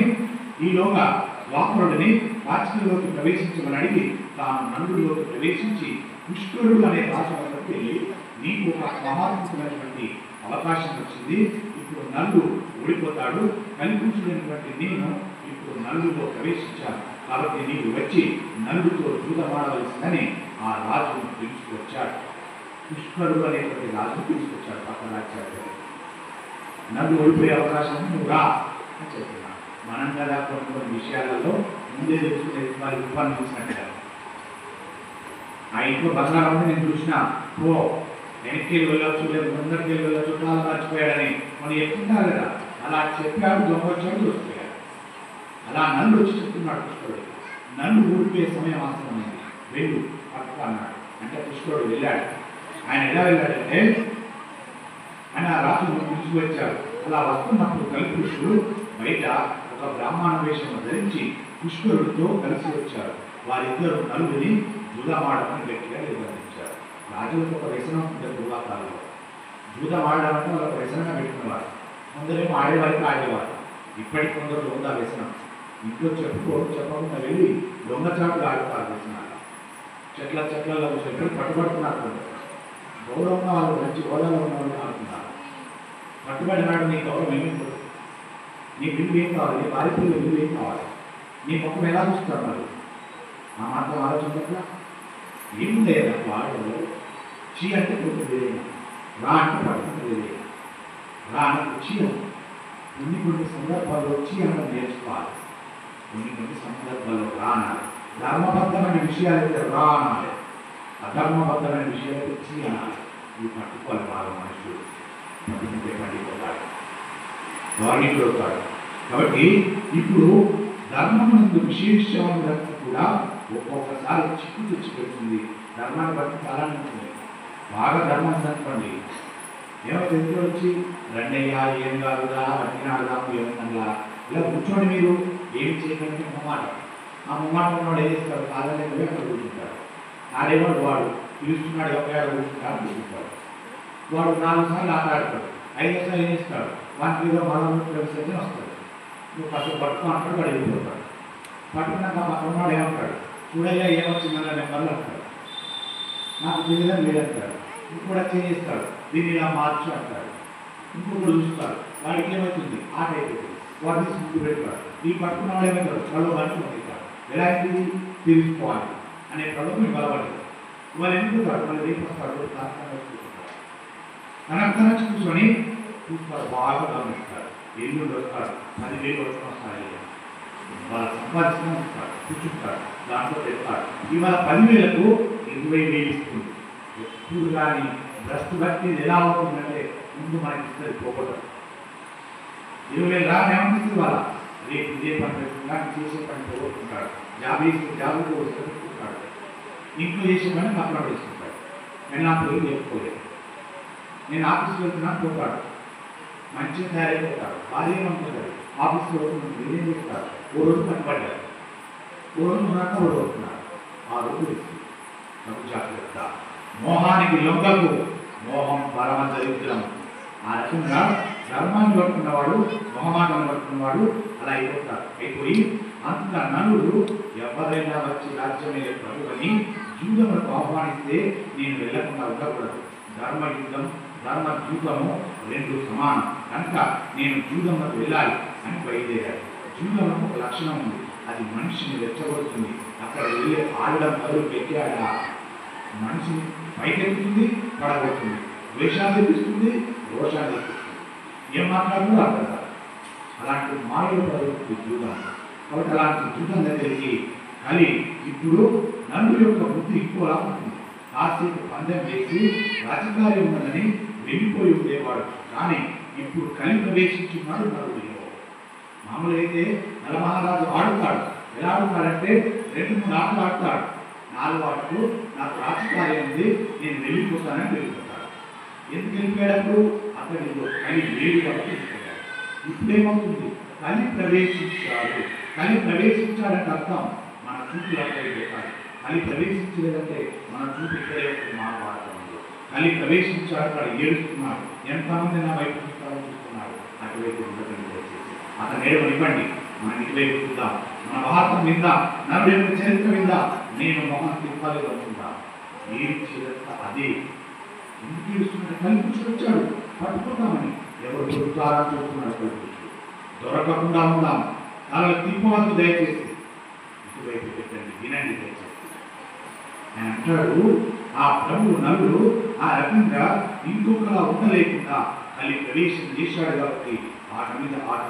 ఈలోగా ద్వాపరుడిని పాచికల్లోకి ప్రవేశించమని అడిగి తాను నలుగురిలోకి ప్రవేశించి పుష్కరుడు అనే రాజు వద్దకు వెళ్ళి, నీకు ఒక మహాత్ములైనటువంటి అవకాశం వచ్చింది, ఇప్పుడు నల్లు ఓడిపోతాడు, కనిపించలేనటువంటి నేను ఇప్పుడు నలుగురిలో ప్రవేశించాను, కాబట్టి నీవు వచ్చి నలుగురితో జూదమాడవలసిందని ఆ రాజును పిలుచుకొచ్చాడు. పుష్కరుడు అనేటువంటి రాజును తీసుకొచ్చాడు పక్కన రాజ్యాలు. నల్లు ఓడిపోయే అవకాశం నువ్వు రా అని చెప్తున్నాను. మనం కదా కొన్ని విషయాలలో ముందే తెలుసుకునే వారి రూపాన్ని చూసినట్టుగా, ఆ ఇంట్లో బంగారం ఉంది నేను చూసిన, ఓ వెనక్కి వెళ్ళొచ్చు, లేదు ముందరికి వెళ్ళొచ్చు, చుట్టాలు మర్చిపోయాడని మనం చెప్తుంటారు కదా, అలా చెప్పాడు. దొంగ వచ్చాడు, చూసిపోయాడు. అలా నన్ను వచ్చి చెప్తున్నాడు పుష్కరుడు, నన్ను ఊడిపోయే సమయం ఆసనమైంది, వెళ్ళు పట్టుకో అన్నాడు. అంటే పుష్కరుడు వెళ్ళాడు. ఆయన ఎలా వెళ్ళాడంటే ఆయన ఆ రాజును తీసుకువచ్చాడు. అలా వస్తున్నప్పుడు కలిపురుషుడు బయట ఒక బ్రాహ్మణ వేషం ధరించి పుష్కరుడితో కలిసి వచ్చారు. వారిద్దరు నలుగురిని జూదమాడమని గట్టిగా నిర్బంధించారు. రాజులకు ఒక వ్యసనం ఉంటుంది పూర్వకాలంలో, జూదమాడడం అంటే వాళ్ళ వ్యసనంగా పెట్టుకునేవారు. కొందరేమో ఆడేవారికి ఆడేవారు. ఇప్పటికి కొందరు దొంగ వ్యసనం, ఇంట్లో చెప్పకుండా వెళ్ళి దొంగచాటులు ఆడుతారు. వ్యసనాలు చెట్లలో చెట్లు పట్టుబడుతున్నారు. గౌరవంగా వాళ్ళు మంచి హోదాలో ఉన్న వాళ్ళు ఆడుతున్నారు. పట్టుబడినాడు, నీ గౌరవం ఏమీ ఉండదు, నీ బిల్లు ఏం కావాలి, వారి పిల్లలు బిల్లు ఏం కావాలి, నీ ముఖం ఎలా చూస్తారు మరి? ఆ మాత్రం ఆలోచించట్లా ఏముంది వాడలో. చీ అంటే కొట్టుకుని రా అంటే పట్టుకుంటుంది, రా అంటే చీ. కొన్ని సందర్భాల్లో చీ అంటే నేర్చుకోవాలి, కొన్ని సందర్భాల్లో రా అనాలి. ధర్మబద్ధమైన విషయాలు అయితే రా అనాలి, అధర్మబద్ధమైన విషయాలు చీ అనాలి. ఇవి పట్టుకోవాలి బాగా మనుషులు. పండిపోతాడు, గవర్నమెంట్ అవుతాడు. కాబట్టి ఇప్పుడు ధర్మమునందు విశేషమైన కూడా ఒక్కొక్కసారి చిక్కు తెచ్చి పెడుతుంది. ధర్మాన్ని బట్టి చాలా ఉంటుంది. బాగా ధర్మం అనుకోండి, ఏమైతే ఇంట్లో వచ్చి రెండయ్యా ఏం కాదుగా అడిగిన అడదాము ఏమైందా ఇలా కూర్చోండి. మీరు ఏమి చేయకండి మొమ్మాట. ఆ మొమ్మాట ఉన్నవాడు ఏం చేస్తారు, కాదని అక్కడ కూర్చుంటాడు. ఆడేవాడు వాడు పిలుస్తున్నాడు, ఎవరు కూర్చుంటాడు కూర్చుంటాడు. వాడు 4 సార్లు ఆట ఆడతాడు, 5 సార్లు ఏం చేస్తాడు, వాటికి ఏదో మనం ప్రవేశం వస్తాడు. నువ్వు కాస్త పట్టుకో అంటాడు, వాడు వెళ్ళిపోతాడు. పట్టుకున్నాక పక్కనవాడు ఏమంటాడు, చూడయ్యా ఏమొచ్చిందన్న నెంబర్లు అంటాడు, నాకు తెలియదని లేదంటాడు. ఇంకోటి చేంజ్ చేస్తాడు, దీన్ని ఇలా మార్చు అంటాడు. ఇంకొకటి చూస్తాడు, వాడికి ఏమవుతుంది, ఆట అయిపోతుంది, వాడు తీసి ముందు పెడతాడు. ఈ పట్టుకున్న వాడు ఏమవుతాడు, వాళ్ళు మనిషి పంపిస్తాడు. ఎలా అయింది తెలుసుకోవాలి అనే ప్రభుత్వం బలపడదు. వాళ్ళు ఎందుకుంటారు, వాళ్ళు రేపు వస్తాడు తన కూర్చొని చూస్తారు, బాగా గమనిస్తారు. ఎల్లుండి వస్తారు, 10,000 వస్తాయి, వాళ్ళు సంపాదించడం వస్తారు, కూర్చుంటారు, దాంట్లో పెడతారు. ఇవాళ 10,000కు 20,000 ఇస్తుంది. ఎప్పుడు కానీ భ్రష్టు భక్తి ఎలా అవుతుందంటే ముందు మనకి ఇస్తుంది పోకూడదు. 20,000 రాని ఏమనిపిస్తుంది వాళ్ళ, రేపు ఇదే పని పెట్టుకుంటాడు, చేసే పని పోగొట్టుకుంటాడు, జాబుకు వస్తుంటాడు, ఇంట్లో చేసే పని అక్కడ వేసుకుంటాడు. వెళ్ళినప్పుడు చెప్పుకోలేదు. నేను ఆఫీస్కి వెళ్తున్నాను పోతాడు, మంచిగా తయారైపోతాడు, భార్య ఏమనుకుంటాడు, ఆఫీస్లో ఏం చేస్తారు, ఓ రోజు కనపడ్డారు, ఓ రోజు ఉన్నాక ఓ రోజు అవుతున్నాడు. ఆ రోజు నాకు జాగ్రత్త. మోహానికి లొంగకు, మోహం పరమ దరిద్రం. ఆ రకంగా ధర్మాన్ని పట్టుకున్నవాడు, మొహమాటాన్ని పట్టుకున్నవాడు అలా అయిపోయి అంత నలుడు ఎవరైనా వచ్చి రాజ్యమే ప్రభు అని జూదములకు ఆహ్వానిస్తే నేను వెళ్ళకుండా ఉండకూడదు. ధర్మ యుద్ధం, ధర్మ జూదము రెండు సమానం కనుక నేను జూదములకు వెళ్ళాలి అని బయలుదేరాడు. జూదములకు ఒక లక్షణం ఉంది, అది మనిషిని రెచ్చగొడుతుంది. అక్కడ వెళ్ళి ఆడడం మొదలు పెట్టాడా మనిషిని పైకెత్తుతుంది, పడగొడుతుంది, ద్వేషాలు తెప్పిస్తుంది, రోషాలు తెప్పిస్తుంది, ఏం మాట్లాడుతుందో అర్థం కాదు. అలాంటి మాయలు పడుతుంది జూదం. కాబట్టి అలాంటి జూదం దగ్గరికి కలి ఇప్పుడు నన్ను యొక్క బుద్ధి ఎక్కువలా ఉంటుంది. కాసేపు పందెం వేసి రాజకార్యం ఉన్నదని వెళ్ళిపోయి ఉండేవాడు. కానీ ఇప్పుడు కలి ప్రవేశించున్నాడు నలుగురిలో. మామూలుగా అయితే నలమహారాజు ఆడుతాడు. ఎలా ఆడుతాడంటే 2-3 ఆటలు ఆడతాడు. 4వ ఆటకు నాకు రాజకార్యం ఉంది, నేను వెళ్ళిపోతానని వెళ్ళిపోతాడు. ఎందుకు వెళ్ళిపోయాడప్పుడు అతడిలో కలి లేడు కాబట్టి వెళ్ళిపోయాడు. ఇప్పుడేమవుతుంది, కలి ప్రవేశించాడు. కలి ప్రవేశించాడంటే అర్థం మన చూపులు అక్కడికి పెట్టాలి. కలి ప్రవేశించలేదంటే మన చూపు ఇక్కడే ఉంటుంది. మహాభారతంలో కలి ప్రవేశించాడు, అక్కడ ఏడుస్తున్నాడు, ఎంతమంది నా వైపు చూస్తున్నాడు, అటువైపు ఉండటం దయచేసి అతను ఏడవనివ్వండి. మనం ఇటువైపు చూద్దాం, మన భారతం విందా, నలుడు యొక్క చరిత్ర విందా. నేను మొహం తిప్పాలి అనుకుంటా, ఏం చరిత్ర అదే. ఎందుకు ఏడుస్తున్నాడు, కల్పించి వచ్చాడు, పట్టుకుంటామని. ఎవరు దొరుకుతారా చూస్తున్నాడు, కల్పించు దొరకకుండా ఉందాం. తనలు తిప్పవద్దు దయచేసి, ఇటువైపు పెట్టండి, వినండి దయచేసి అని అంటాడు. ఆ ప్రభువు నలుడు ఆ రకంగా ఇంకొకలా ఉండలేకుండా కలి ప్రవేశం చేశాడు కాబట్టి ఆట మీద ఆట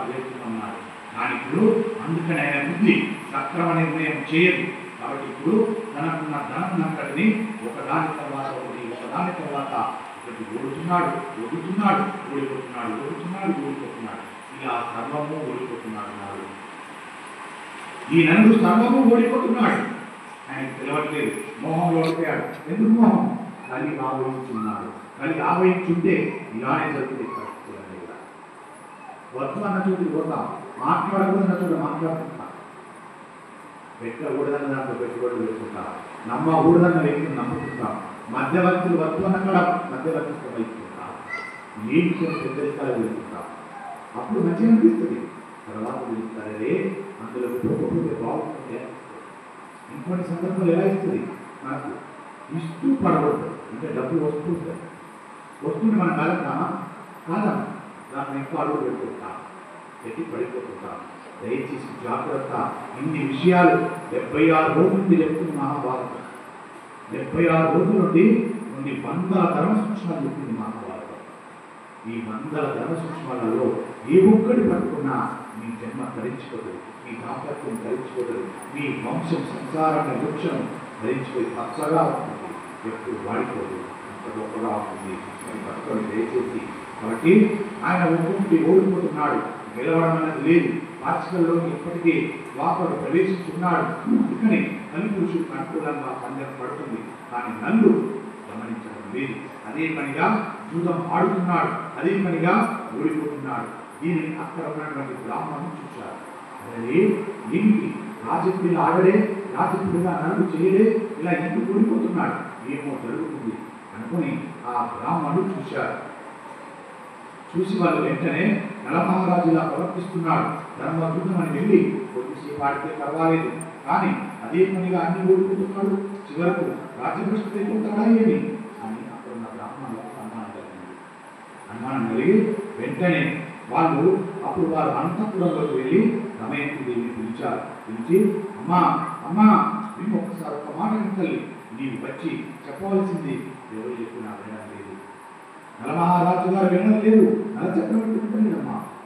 వేస్తున్నాడు. కానీ ఇప్పుడు అందుకని ఆయన బుద్ధి సక్రమ నిర్ణయం చేయదు. కాబట్టి ఇప్పుడు తనకున్న ధనం అంతటిని ఒకదాని తర్వాత ఒకటి ఓడుతున్నాడు, ఓడిపోతున్నాడు. ఇలా సర్వము ఓడిపోతున్నాడు. ఈ నలుడు సర్వము ఓడిపోతున్నాడు. ఆయనకు తెలవట్లేదు, మోహంలో ఓడిపోయాడు. ఎందుకు మోహం? కలి ఆవహించున్నాడు. కలి ఆవహించుంటే ఇలానే జరుగుతుంది. వద్దు అన్న చోటుకి పోతాం, మాట్లాడకూడదన్న చోట మాట్లాడుకుంటాం, పెట్టకూడదన్న దాంట్లో పెట్టుబడి పెట్టుకుంటాం, నమ్మకూడదన్న వ్యక్తిని నమ్ముకుంటాం, మధ్యవర్తులు వద్దు అన్న కూడా మధ్యవర్తిత్వం వైపుకుంటాం, నీటి పెద్దరికాలు వెళ్తుంటాం. అప్పుడు మంచిగా అనిపిస్తుంది. తర్వాత పిలుస్తారే అందులో పోకపోతే బాగుంటుంది. ఇంకొన్ని సందర్భాలు ఎలా ఇస్తుంది, మనకు ఇస్తూ పడకూడదు. అంటే డబ్బులు వస్తుంటే మనం కాదా దాన్ని ఎక్కువ అడుగు పెట్టుకుంటాం, పెట్టి పడిపోతుంటాం. దయచేసి జాగ్రత్త. ఇన్ని విషయాలు 76 రోజుల నుండి చెప్తుంది మహాభారతం. 76 రోజుల నుండి కొన్ని 100 ధర్మ సూక్ష్మాలు చెప్పింది మహాభారతం. ఈ 100 ధర్మ సూక్ష్మాలలో ఏ ఒక్కటి పట్టుకున్నా మీ జన్మ ధరించుకోదు, మీ దాంపత్యం ధరించుకోదు, మీ వంశం సంసారాన్ని వృక్షం ధరించుకొని పచ్చగా ఉంటుంది, ఎప్పుడు వాడిపోదు, అంత గొప్పగా ఉంటుంది. అని పట్టుకొని దయచేసి. కాబట్టి ఆయన ఒక్కొక్కటి ఓడిపోతున్నాడు, గెలవడం అనేది లేదు. పార్చికల్లో ఇప్పటికీ వాపడు ప్రవేశిస్తున్నాడు. అందుకని నల్లు పురుషుడికి అనుకూలంగా పందెం పడుతుంది. కానీ నల్లు గమనించడం లేదు. అదే పనిగా జూదం ఆడుతున్నాడు, అదే పనిగా ఓడిపోతున్నాడు. దీనిని అక్కడ ఉన్నటువంటి బ్రాహ్మణులు చూశారు. అదే ఏమిటి, రాజకీయులు ఆడడే, రాజకీయులుగా నలుగు చేయడే, ఇలా ఎందుకు ఓడిపోతున్నాడు, ఏమో జరుగుతుంది అనుకుని ఆ బ్రాహ్మణులు చూశారు. చూసి వాళ్ళు వెంటనే నలమహారాజులా ప్రవర్తిస్తున్నాడు, ధర్మదూతం అని వెళ్ళి కొద్దిసేపు ఆడితే పర్వాలేదు, కానీ అదే పనిగా అన్ని ఓడిపోతున్నాడు, చివరకు రాజ్యభ్రష్టు అయిపోతాడా ఏమి అని అక్కడ ఉన్న బ్రాహ్మణులకు అనుమానం కలిగి వెంటనే వారు అంతఃపురంలోకి వెళ్ళి దమయంతి దేవిని పిలిచారు. పిలిచి, అమ్మా మేము ఒక్కసారి ఒక మాట తల్లి, నీవు వచ్చి చెప్పవలసింది ఎవరు చెప్పినా వినడం లేదు. నలమహారాజు గారు వినడం లేదు. నల చక్రవర్తి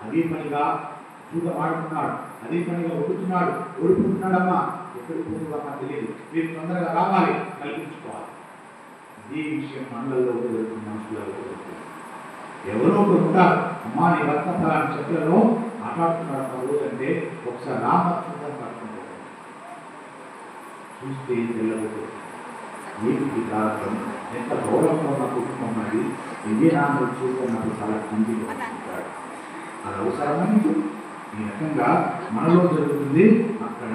అదే పనిగా చూద్దాం ఆడుతున్నాడు, అదే పనిగా ఒడుతున్నాడు, ఓడిపోతున్నాడమ్మా. ఎక్కడికి పోతుందమ్మా తెలియదు. మీరు తొందరగా రావాలి, కల్పించుకోవాలి. ఇదే విషయం మండలంలో జరుగుతున్న మనుషులలో ఎవరో ఒకరు ఉంటారు. అమ్మా నీ భర్త ఫలాన్ని చెట్లలో ఆటాడుతున్నాడు ఒక రోజు అంటే ఒకసారి రామచంద్రం పట్టుకుంటాడు. చూస్తే తెల్లబోతుంది. ఏమిటి కారణం? ఎంత గౌరవంగా ఉన్న కుటుంబం అది. ఇదే నాన్న చూస్తున్నప్పుడు చాలా కంటిగా ఉంటాడు. అది అవసరమని ఈ రకంగా మనలో జరుగుతుంది, అక్కడ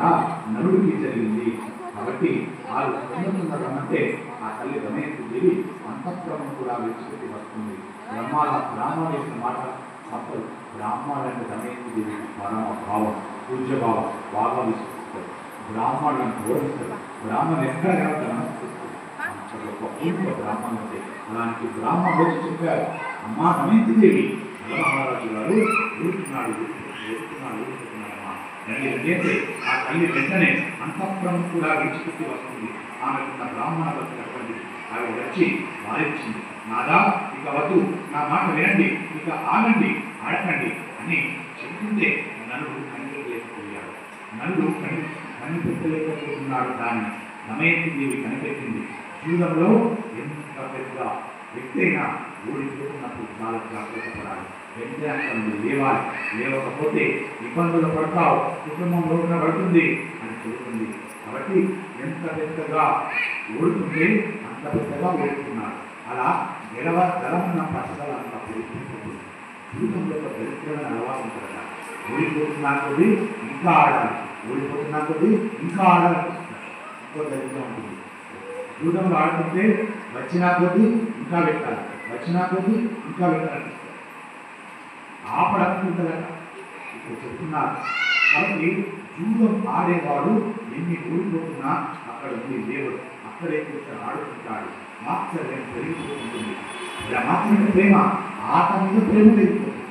నలుడికి జరిగింది. కాబట్టి వాళ్ళు పొందుతున్నారంటే ఆ తల్లి దమయంతి అంతఃపురం కూడా విడిచిపెట్టి వస్తుంది. బ్రాహ్మణ యొక్క మాట తప్పదు. బ్రాహ్మణులంటే దమయంతి దేవి పరమ భావం, పూజ్యభావం బాగా విశ్వసిస్తారు. బ్రాహ్మణులను గౌరవిస్తారు. బ్రాహ్మణులు ఎక్కడ నమస్కరిస్తారు. బ్రాహ్మణులు అంటే అలాంటి బ్రాహ్మణులు వచ్చి చెప్పారు, అమ్మా దమయంతి దేవి నలమహారాజు గారు ఊరుకున్నాడు అంటే ఆ తల్లి వెంటనే అంతఃపురం కూడా విడిచిపెట్టి వస్తుంది. ఆమెకున్న బ్రాహ్మణ భక్తి చెప్పండి. ఆమె వచ్చి వారించింది, నాదా ఇక వద్దు, నా మాట వినండి, ఇక ఆగండి, ఆడకండి అని చెప్తుంటే నలుడు కనిపెట్టలేకపోయాడు. నలుడు కనిపెట్టలేకపోతున్నాడు. దాన్ని దమయంతి దేవి కనిపెట్టింది. జీవితంలో ఎంత పెద్ద వ్యక్తి అయినా ఓడిపోతున్నప్పుడు చాలా జాగ్రత్త పడాలి. వెంటనే లేవాలి. లేవకపోతే ఇబ్బందులు పడతావు, కుటుంబం లోపల పడుతుంది అని చెబుతుంది. కాబట్టి ఎంత పెద్దగా ఓడుతుంటే అంత పెద్దగా ఓడుతున్నాడు. అలా గెలవన్న పచ్చల అంత ఓడిపోతుంది. జీవితంలో ఒక దరిద్రమైన అలవాటు ఉంటుందట. ఓడిపోతున్నా కొద్దీ ఇంకా ఆడాలి, ఓడిపోతున్నా కొద్దీ ఇంకా ఆడాలనిపిస్తుంది. ఇంకో దరిద్రం ఉంటుంది. జీవితంలో ఆడుతుంటే వచ్చినా కొద్దీ ఇంకా పెట్టాలి, వచ్చినా కొద్దీ ఇంకా పెట్టాలనిపిస్తుంది. ఆపడకుంటుందట ఇప్పుడు చెప్తున్నారు. కాబట్టి జూదం ఆడేవాడు ఎన్ని ఓడిపోతున్నా అక్కడ ఉంది దేవుడు, అక్కడే కూర్చొని ఆడుకుంటాడు. మాత్సర్యం పెరిగిపోతుంది. ఇలా మాత్రమే ప్రేమ, ఆట మీద ప్రేమ పెరిగిపోతుంది.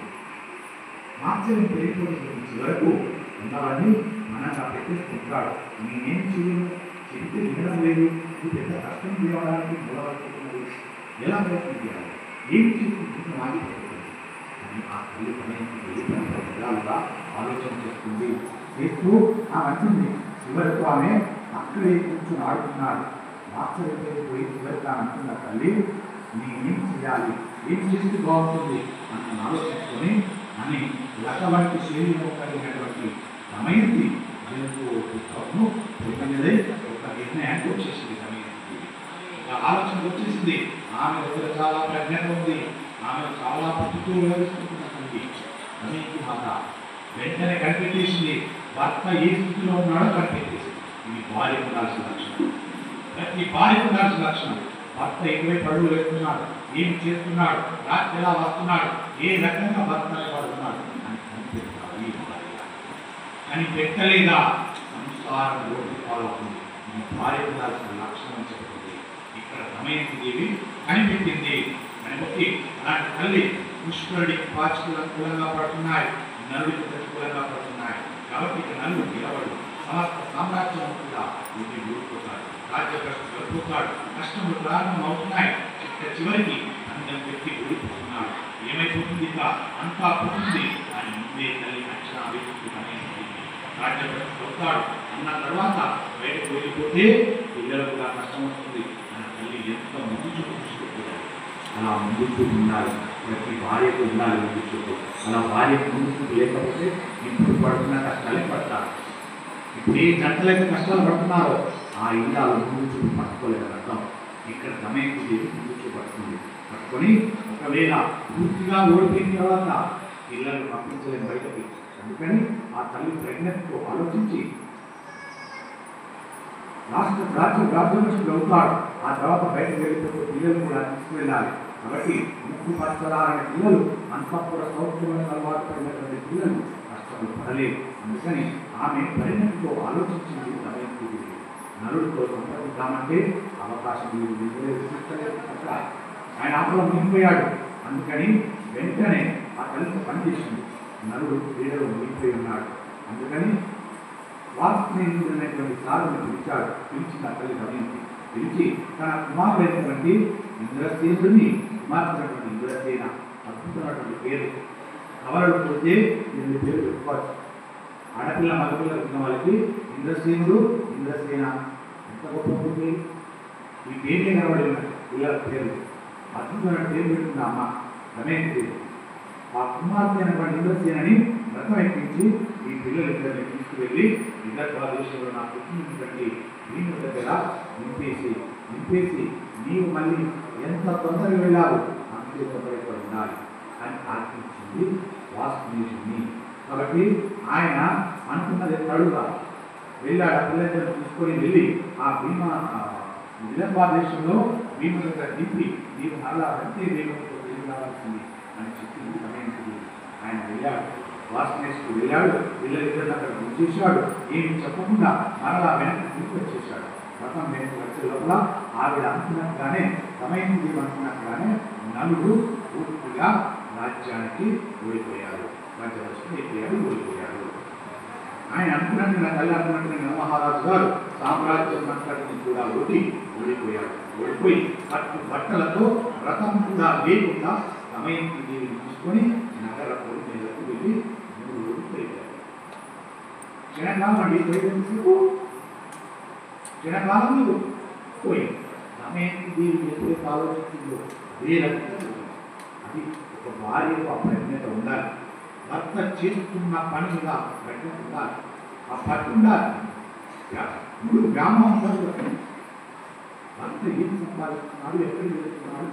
మాత్సర్యం పెరిగిపోతుంది. చివరకు ఉన్నవాడిని మనకు పెట్టేసుకుంటాడు. నేనేం చేయను, చెప్తే వినడం లేదు, ఇది పెద్ద కష్టం చేయడానికి మూలవడుతున్నది, ఎలా ప్రయత్నం చేయాలి, ఏం చేసుకుంటున్నా ఆగిపోతుంది అని ఆ తల్లి విధాలుగా ఆలోచన చేస్తుంది. చేస్తూ ఆ అంటుంది. చివరికి ఆమె అక్కడే కూర్చొని ఆడుతున్నాడు. మాత్రపోయి చివరికి అంటున్న తల్లి నేనేం చేయాలి, ఏం చేస్తే బాగుంటుంది అని ఆలోచించుకొని అని లత వంటి శైలిలో కలిగినటువంటి దమయంతి జంతువును పొందినదే ఒక నిర్ణయానికి వచ్చేసింది. దమయంతి ఆలోచన వచ్చేసింది. ఆమె దగ్గర చాలా ప్రజ్ఞత ఉంది. ఆమె చాలా బుద్ధితో వ్యవహరిస్తున్నటువంటి దమయంతి మాత వెంటనే కనిపెట్టేసింది. భర్త ఏ స్థితిలో ఉన్నాడో కనిపెట్టేసింది. ఇది భార్య ఉండాల్సిన లక్షణం. ప్రతి భార్య ఉండాల్సిన లక్షణం. భర్త ఎటువైపు అడుగులు వేస్తున్నాడు, ఏం చేస్తున్నాడు, రాత్రి ఎలా వస్తున్నాడు, ఏ రకంగా భర్త పడుతున్నాడు అని కనిపెట్టాలి ఈ భార్య. కనిపెట్టలేదా సంసారం పాలవుతుంది. ఈ భార్య ఉండాల్సిన లక్షణం చెప్తుంది. ఇక్కడ దమయంతి దేవి కనిపెట్టింది. కనిపెట్టి అలాంటి తల్లి పుష్కరుడికి పాచికూలంగా పడుతున్నాయి, నలుడికి ప్రతికూలంగా పడుతున్నాయి. కాబట్టి ఇక నలుడు నిలబడు, సమస్త సామ్రాజ్యం కూడా వీటిని ఊరుకుతాడు, రాజ్యభ్రష్టు జరుపుతాడు, కష్టములు ప్రారంభం అవుతున్నాయి. చివరికి అందం వ్యక్తి ఊడిపోతున్నాడు. ఏమైపోతుంది ఇక అంతా పోతుంది అని ముందే తల్లి అంచనా వేస్తుంది. రాజ్యభ్రష్టు అవుతాడు అన్న తర్వాత బయటకు వెళ్ళిపోతే పిల్లలకు కూడా కష్టం వస్తుంది అన్న తల్లి ఎంత ముందు చూపించుకుంటుంది. అలా ముందు చూపు ఉండాలి, ప్రతి భార్యకు ఉండాలి ముందు చూపు. అలా భార్యకు ముందు చూపు లేకపోతే ఇప్పుడు పడుతున్న కష్టాలే పడతారు. ఇప్పుడు ఏ జంటలైతే కష్టాలు పడుతున్నారో ఆ ఇల్లాలు ముందు చూపు పట్టుకోలేదు అర్థం. ఇక్కడ దమయంతి దేవి ముందు చూపు పట్టుకుంది. పట్టుకొని ఒకవేళ పూర్తిగా ఓడిపోయిన తర్వాత పిల్లలు పంపించలేని బయటకి. అందుకని ఆ తల్లి ప్రజ్ఞతో ఆలోచించి రాజ్యభ్రష్టుడు అవుతాడు. ఆ తర్వాత బయటకు వెళ్ళిపోతే పిల్లలు కూడా తీసుకువెళ్ళాలి. కాబట్టి ముక్కు పరచలాలనే పిల్లలు, అంతఃపుర సౌఖ్యమైన అలవాటు పడినటువంటి పిల్లలు కష్టములు పడలేదు. అందుకని ఆమె పరిణతితో ఆలోచించింది. దమయంతి దేవి నలుడితో సంప్రదిద్దామంటే అవకాశం లేదు. ఆయన ఆపలో మునిగిపోయాడు. అందుకని వెంటనే ఆ తల్లితో పనిచేసింది. నలుడు క్రీడలో మునిగిపోయి ఉన్నాడు. అందుకని వాత్స్నేహితుడైనటువంటి సారుని పిలిచాడు. పిలిచిన తల్లి దమయంతి పిలిచి తన కుమారుడైనటువంటి ఇంద్రసేనుడిని కుమార్తెనటువంటి ఇంద్రసేన అద్భుతమైనటువంటి పేరు కవలలు పోతే 8 పేరు పెట్టుకోవచ్చు. ఆడపిల్ల మగపిల్ల ఉన్న వాళ్ళకి ఇంద్రసేనుడు ఇంద్రసేన ఎంత గొప్ప పేరు. ఈ పేరునే కనబడి పిల్లల పేరు అద్భుతమైన పేరు పెట్టుకున్న అమ్మ దమయంతి ఆ కుమార్తె అయినటువంటి ఇంద్రసేనని రథం ఎక్కించి ఈ పిల్లలిద్దరిని తీసుకువెళ్ళి విదర్భాదేశంలో నా పుట్టినటువంటి వీణు దగ్గర నింపేసి నీవు మళ్ళీ ఎంత తొందరగా వెళ్ళావు అంతే తొందరగా ఉండాలి అని ఆజ్ఞించింది వాసుదేవుని. కాబట్టి ఆయన అనుకున్నది తడుగా వెళ్ళాడు. ఆ పిల్లలిద్దరిని తీసుకొని వెళ్ళి ఆ విదర్భాదేశంలో భీము దగ్గర దింపి నీవు మరలా అంతే దేవునితో వెళ్ళి రావాల్సింది అని చెప్పింది దమయంతి. ఆయన వెళ్ళాడు, వాసుదేవుడు వెళ్ళాడు, పిల్లలిద్దరిని అక్కడ ఉంచేశాడు. ఏమి చెప్పకుండా మరలా వెనక్కి తిరిగి వచ్చేశాడు. రథం వెనక్కి వచ్చే లోపల ఆవిడ అనుకున్నట్టుగానే దమయంతి అనుకున్నట్టుగానే నలుడు పూర్తిగా రాజ్యానికి ఓడిపోయాడు. ఓడిపోయాడు. ఆయన అనుకున్నట్టు నా తల్లి అనుకున్నట్టు నరమహారాజు గారు సామ్రాజ్యం అంతటిని కూడా ఓడిపోయాడు. ఓడిపోయి బట్టలతో రథం కూడా లేకుండా దమయంతి దేవిని తీసుకొని నగర పొలిమేరకు వెళ్ళి 3 రోజులు పోయారు. క్షణకాలంలో పోయి దమయంతి దేవి ఎప్పుడైతే ఆలోచించిందో అది ఒక భార్యకు ఆ ప్రజ్ఞత ఉండాలి. భర్త చేస్తున్న పని మీద ప్రజ్ఞత ఉండాలి. ఆ పట్టు ఉండాలి. ఇప్పుడు గ్రామం ఉండదు. భర్త ఏం సంపాదిస్తున్నాడు, ఎక్కడికి వెళ్తున్నాడు,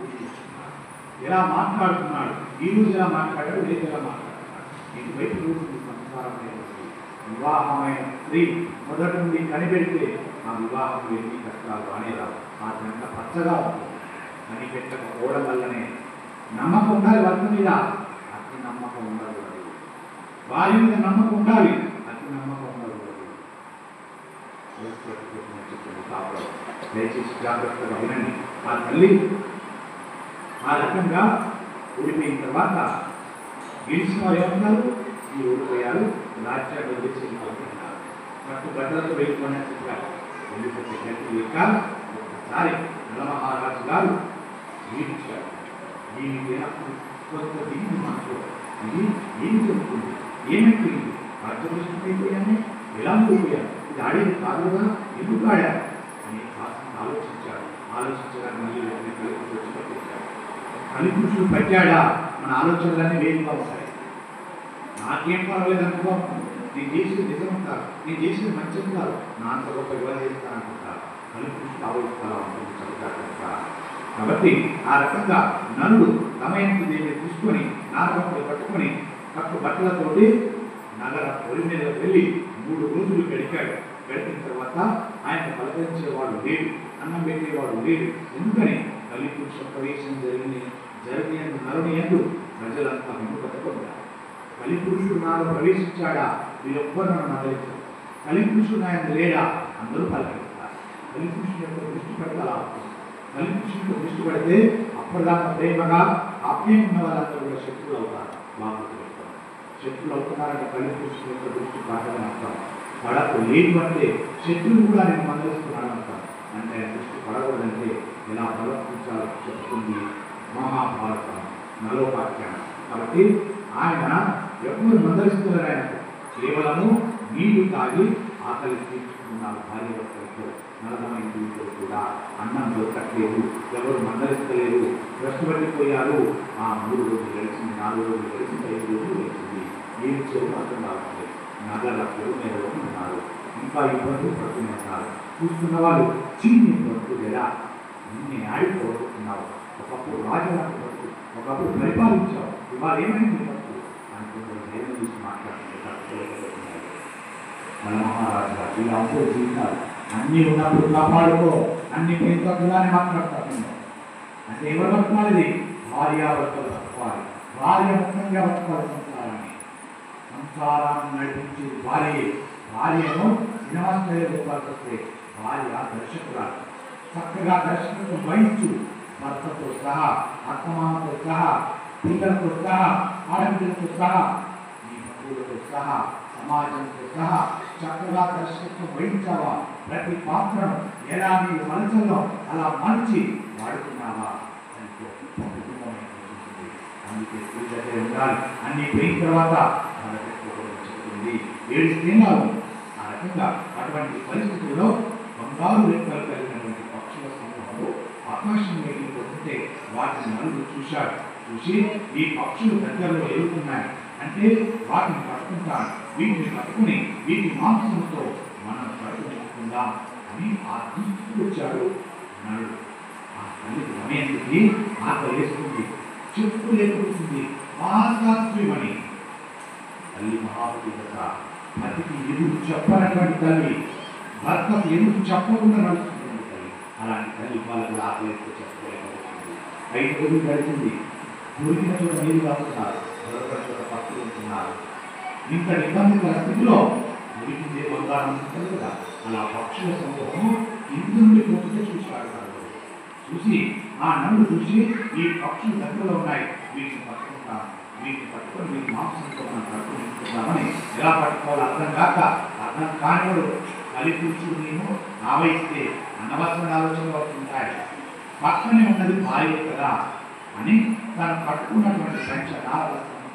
ఎలా మాట్లాడుతున్నాడు, ఈ రోజు ఎలా మాట్లాడాడు, రేపు ఎలా మాట్లాడుతున్నాడు, ఇటువైపు రోజు సంస్కారం వివాహమైన స్త్రీ మొదటి నుండి కనిపెడితే ఆ వివాహం ఎన్ని కష్టాలు అనేరావు. ఆ జంట పచ్చగా ఉంటుంది. కనిపెట్టకపోవడం వల్లనే నమ్మకం ఉండాలి. భర్త మీద అతి నమ్మకం ఉండదు. భార్య మీద నమ్మకం ఉండాలి. అతి నమ్మకం ఉండదు. దయచేసి జాగ్రత్తగా వినండి. ఆ తల్లి ఆ రకంగా ఓడిపోయిన తర్వాత గెలిచిన వారు ఏమన్నారు, ఈ ఓడిపోయారు, రాజ్యాన్ని వదిలేసి అనుకుంటున్నారు. పట్టు బట్టలతో వెళ్ళిపోయిన చెప్పారు. వెళ్ళిపోతే లేక ఒకసారి నలమహారాజు గారు జీవించారు. దీనికి కొంత దిగి మనసు ఇది ఏం చెబుతుంది, ఏమైపోయింది, రాజ్యభ్రష్టమైపోయాను, ఎలా పోయాను, ఇది ఆడేది కాదుగా, ఎందుకు ఆడారు అని ఆలోచించాడు. ఆలోచించడానికి మళ్ళీ కలిపురుషుడు పట్టాడా మన ఆలోచనలన్నీ వేరుగా ఉంటాయి. నాకేం పర్వాలేదు అనుకో, నేను చేసేది నిజం అంటారు, నేను చేసేది మంచి అంటారు, నా అంత గొప్ప వివరణ చేస్తాను అనుకుంటారు. కలిపురుషుడు ఆలోచిస్తా ఉంటుంది చదువుతా. కాబట్టి ఆ రకంగా నలుడు దమయంతి దేవిని తీసుకొని నాగపత్రులు పట్టుకొని కట్టు బట్టలతోటి నగర పొలి మీద వెళ్ళి 3 రోజులు గడిపాడు. గడిపిన తర్వాత ఆయన పలకరించేవాడు లేడు, అన్నం పెట్టేవాడు లేడు. ఎందుకని కలిపురుష ప్రవేశం జరిగిన నరుని యందు ప్రజలంతా విముఖత పొందారు. కలిపురుషుడు నాలో ప్రవేశించాడా, వీళ్ళొక్కరు నన్ను నగలించారు. కలిపురుషుడు ఆయన లేడా, అందరూ పలకరిస్తారు. కలిపురుషుడు యొక్క దృష్టి పెట్టాలా, కలిపురుషుడితో దృష్టి పడితే అప్పటిదాకా ప్రేమగా ఆప్యాయం ఉన్న వాళ్ళందరూ కూడా శత్రువులు అవుతారు. శత్రువులు అవుతున్నారంటే కలిపురుషుడు యొక్క దృష్టి పడదని అర్థం. పడకు లేదు అంటే శత్రువు కూడా నేను మందలిస్తున్నాను అంటాను. అంటే దృష్టి పడకూడదంటే ఎలా ప్రవర్తించాలో చెప్తుంది మహాభారతం నలోపాఖ్యానం. కాబట్టి ఆయన ఎవరు మందలిస్తున్నారు, ఆయనకు కేవలము నీళ్లు తాగి ఆకలి తీర్చుకున్నారు. భార్య భర్తలతో 40 కూడా అన్నం దొరకట్లేదు, ఎవరు మందలిస్తలేరు, కష్టపడిపోయారు. ఆ 3 రోజులు గడిచింది, 4 రోజులు గడిచింది, 5 రోజులు గడిచింది. ఏం చేయడం అర్థం కావట్లేదు. నగర పొలిమేరలో ఉన్నారు, ఇంకా ఇబ్బందులు పడుతున్నారు. చూస్తున్న వాళ్ళు చిన్ని బతుకు ఎలా నిన్నే ఆడిపోతున్నావు, ఒకప్పుడు రాజధాని బతుకు, ఒకప్పుడు పరిపాలించావు, ఇవాళ ఏమైంది బతుకు అనుకుంటున్న ధైర్యం చూసి మాట్లాడుతున్నారు. మన మహారాజు గారు ఇలా అందరూ జీవితాలు అన్నీ ఉన్నప్పుడు కాపాడుకో, అన్ని పేరుతోనే మాట్లాడతారు. అంటే ఎవరు బతకాలి, ఇది భార్యాభర్తలు బతకాలి. భార్య ముఖ్యంగా బతకాలి. సంసారాన్ని నడిపించే భార్యను సినిమా స్థాయిలో చెప్పాల్సి వస్తే భార్య దర్శకురాలు. చక్కగా దర్శకులకు వహించు, భర్తతో సహా, అత్తమామతో సహా, పిల్లలతో సహా, ఆడపిల్లలతో సహా, ఈ బంధువులతో సహా సమాజంతో సహా చక్కగా దర్శకత్వం వహించావా? ప్రతి పాత్రను ఎలా నీవు మలచల్లో అలా మలిచి వాడుకున్నావా? ఎంతో కుటుంబం ఉంటుంది. అందుకే స్త్రీ దగ్గర ఉండాలి. అన్ని పోయిన తర్వాత మన చెప్తుంది 7 స్థానాలు. ఆ రకంగా అటువంటి పరిస్థితుల్లో బంగారు రెక్కలు కలిగినటువంటి పక్షుల సమూహంలో ఆకాశం వెళ్ళిపోతుంటే వాటిని నలుగురు చూశాడు. చూసి ఈ పక్షులు దగ్గరలో ఎదుగుతున్నాయి అంటే వాటిని పట్టుకుంటాను, వీటిని పట్టుకుని వీటి మాంసంతో మనం పట్టుకుందాం అని ఆ దృష్టికి వచ్చాడు నలుడు. ఆ తల్లి సమయానికి ఆకలి వేస్తుంది, చెప్పు లేకపోతుంది, మహాశాస్త్రీమణి తల్లి మహాపతివ్రత. భర్తకి ఎదురు చెప్పనటువంటి తల్లి, భర్తకు ఎదురు చెప్పకుండా నడుస్తున్నటువంటి తల్లి. అలాంటి తల్లి వాళ్ళకు ఆకలి వేస్తే చెప్పలేకపోతుంది. 5 రోజులు గడిచింది. దొరికిన చోట నీరు కాస్తున్నారు, దొరకని చోట పక్షులు ఉంటున్నారు. ఇంత ఇబ్బందికర స్థితిలో దొరికిందే బంగారం ఉంటుంది కదా, అలా పక్షుల సమూహం ఇంటి నుండి పోతుంటే చూశాడు. చూసి ఆ నలుడు చూసి ఈ పక్షులు దగ్గరలో ఉన్నాయి, వీటిని పట్టుకుంటాం, వీటిని పట్టుకొని వీటి మాంసంతో మనం పట్టుకుంటున్నామని ఎలా పట్టుకోవాలో అర్థం కాక అర్థం కానివాడు కలిపి నేను ఆవయిస్తే అనవసర ఆలోచనలు అవుతుంటాయి. పక్కనే ఉన్నది భార్య కదా అని తను పట్టుకున్నటువంటి సంఖ్య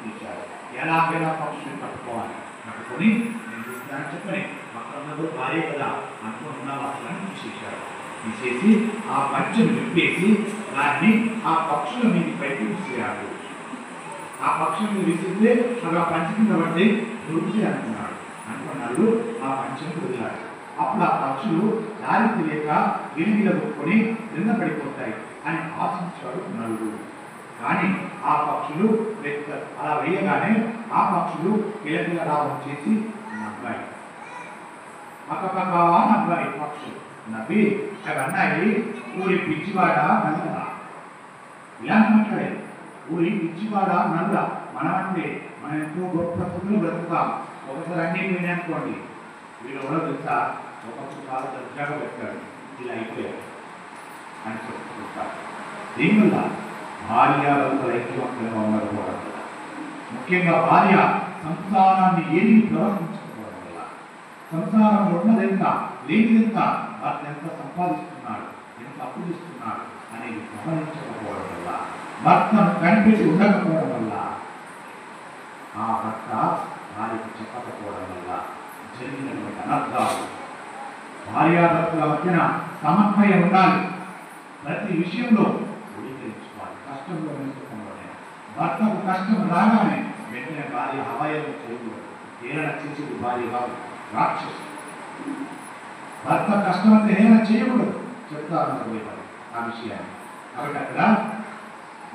తీశారు. ఎలాగైనా పక్షుని పట్టుకోవాలి, పట్టుకొని నేను చూస్తానని చెప్పని పక్కన భార్య కదా అనుకుని ఉన్న వాటిని తీసేశారు. తీసేసి ఆ పంచను విప్పేసి దాన్ని ఆ పక్షుల మీద పైకి విసిరాడు. ఆ పక్షుల మీద విసిరితే అది ఆ పంచ కింద పడితే దొరికితే అనుకున్నాడు. ఆ పంచను వదిలాడు. అప్పుడు ఆ పక్షులు దారి తెలియక వినిగిల కొట్టుకొని క్రింద పడిపోతాయి అని ఆశించాడు నలుగురు. కానీ ఆ పక్షులు అలా వేయగానే ఆ పక్షులు కిలకిల రావం చేసి నవ్వాయి. పక్కపక్క నవ్వాయి పక్షులు. నవ్వి అవి అన్నాయి, ఊరి పిచ్చివాడ నల్ల. ఇలా మాట్లాడే ఊరి పిచ్చివాడ నల్ల. మనమంటే మనం ఎంతో గొప్ప స్థితిలో బ్రతుకుతాం. ఒకసారి అన్నీ పోయినానుకోండి, వీళ్ళు ఎవరో తెలుసా, ఒకప్పుడు చాలా దర్జాగా పెట్టాడు, ఇలా అయిపోయాడు అని చెప్తుంటారు. దీనివల్ల భార్యాభర్తల ఐక్యవంతంగా ఉండకపోవడం వల్ల, ముఖ్యంగా భార్య సంసారాన్ని ఏది ప్రవర్తించుకోవడం వల్ల, సంసారంలో ఉన్నదెంత లేనిదెంత, భర్త ఎంత సంపాదిస్తున్నాడు, ఎంత అప్పు ఇస్తున్నాడు అనేది గమనించకపోవడం వల్ల, భర్తను కనిపెట్టి ఉండకపోవడం వల్ల, ఆ భర్త భార్యకు చెప్పకపోవడం వల్ల జరిగినటువంటి అనర్థాలు. భార్యాభర్తల మధ్యన సమన్వయం ఉండాలి. ప్రతి విషయంలో ఉడికించుకోవాలి. కష్టంలో వెనుకోవడం, భర్తకు కష్టం రాగానే వెంటనే భార్య అభయం చేయకూడదు. హేళన చేసేది భార్య కాదు, రాక్షసు. భర్త కష్టం అంటే హేళన చేయకూడదు, చెప్తారు ఆ విషయాన్ని. కాబట్టి అక్కడ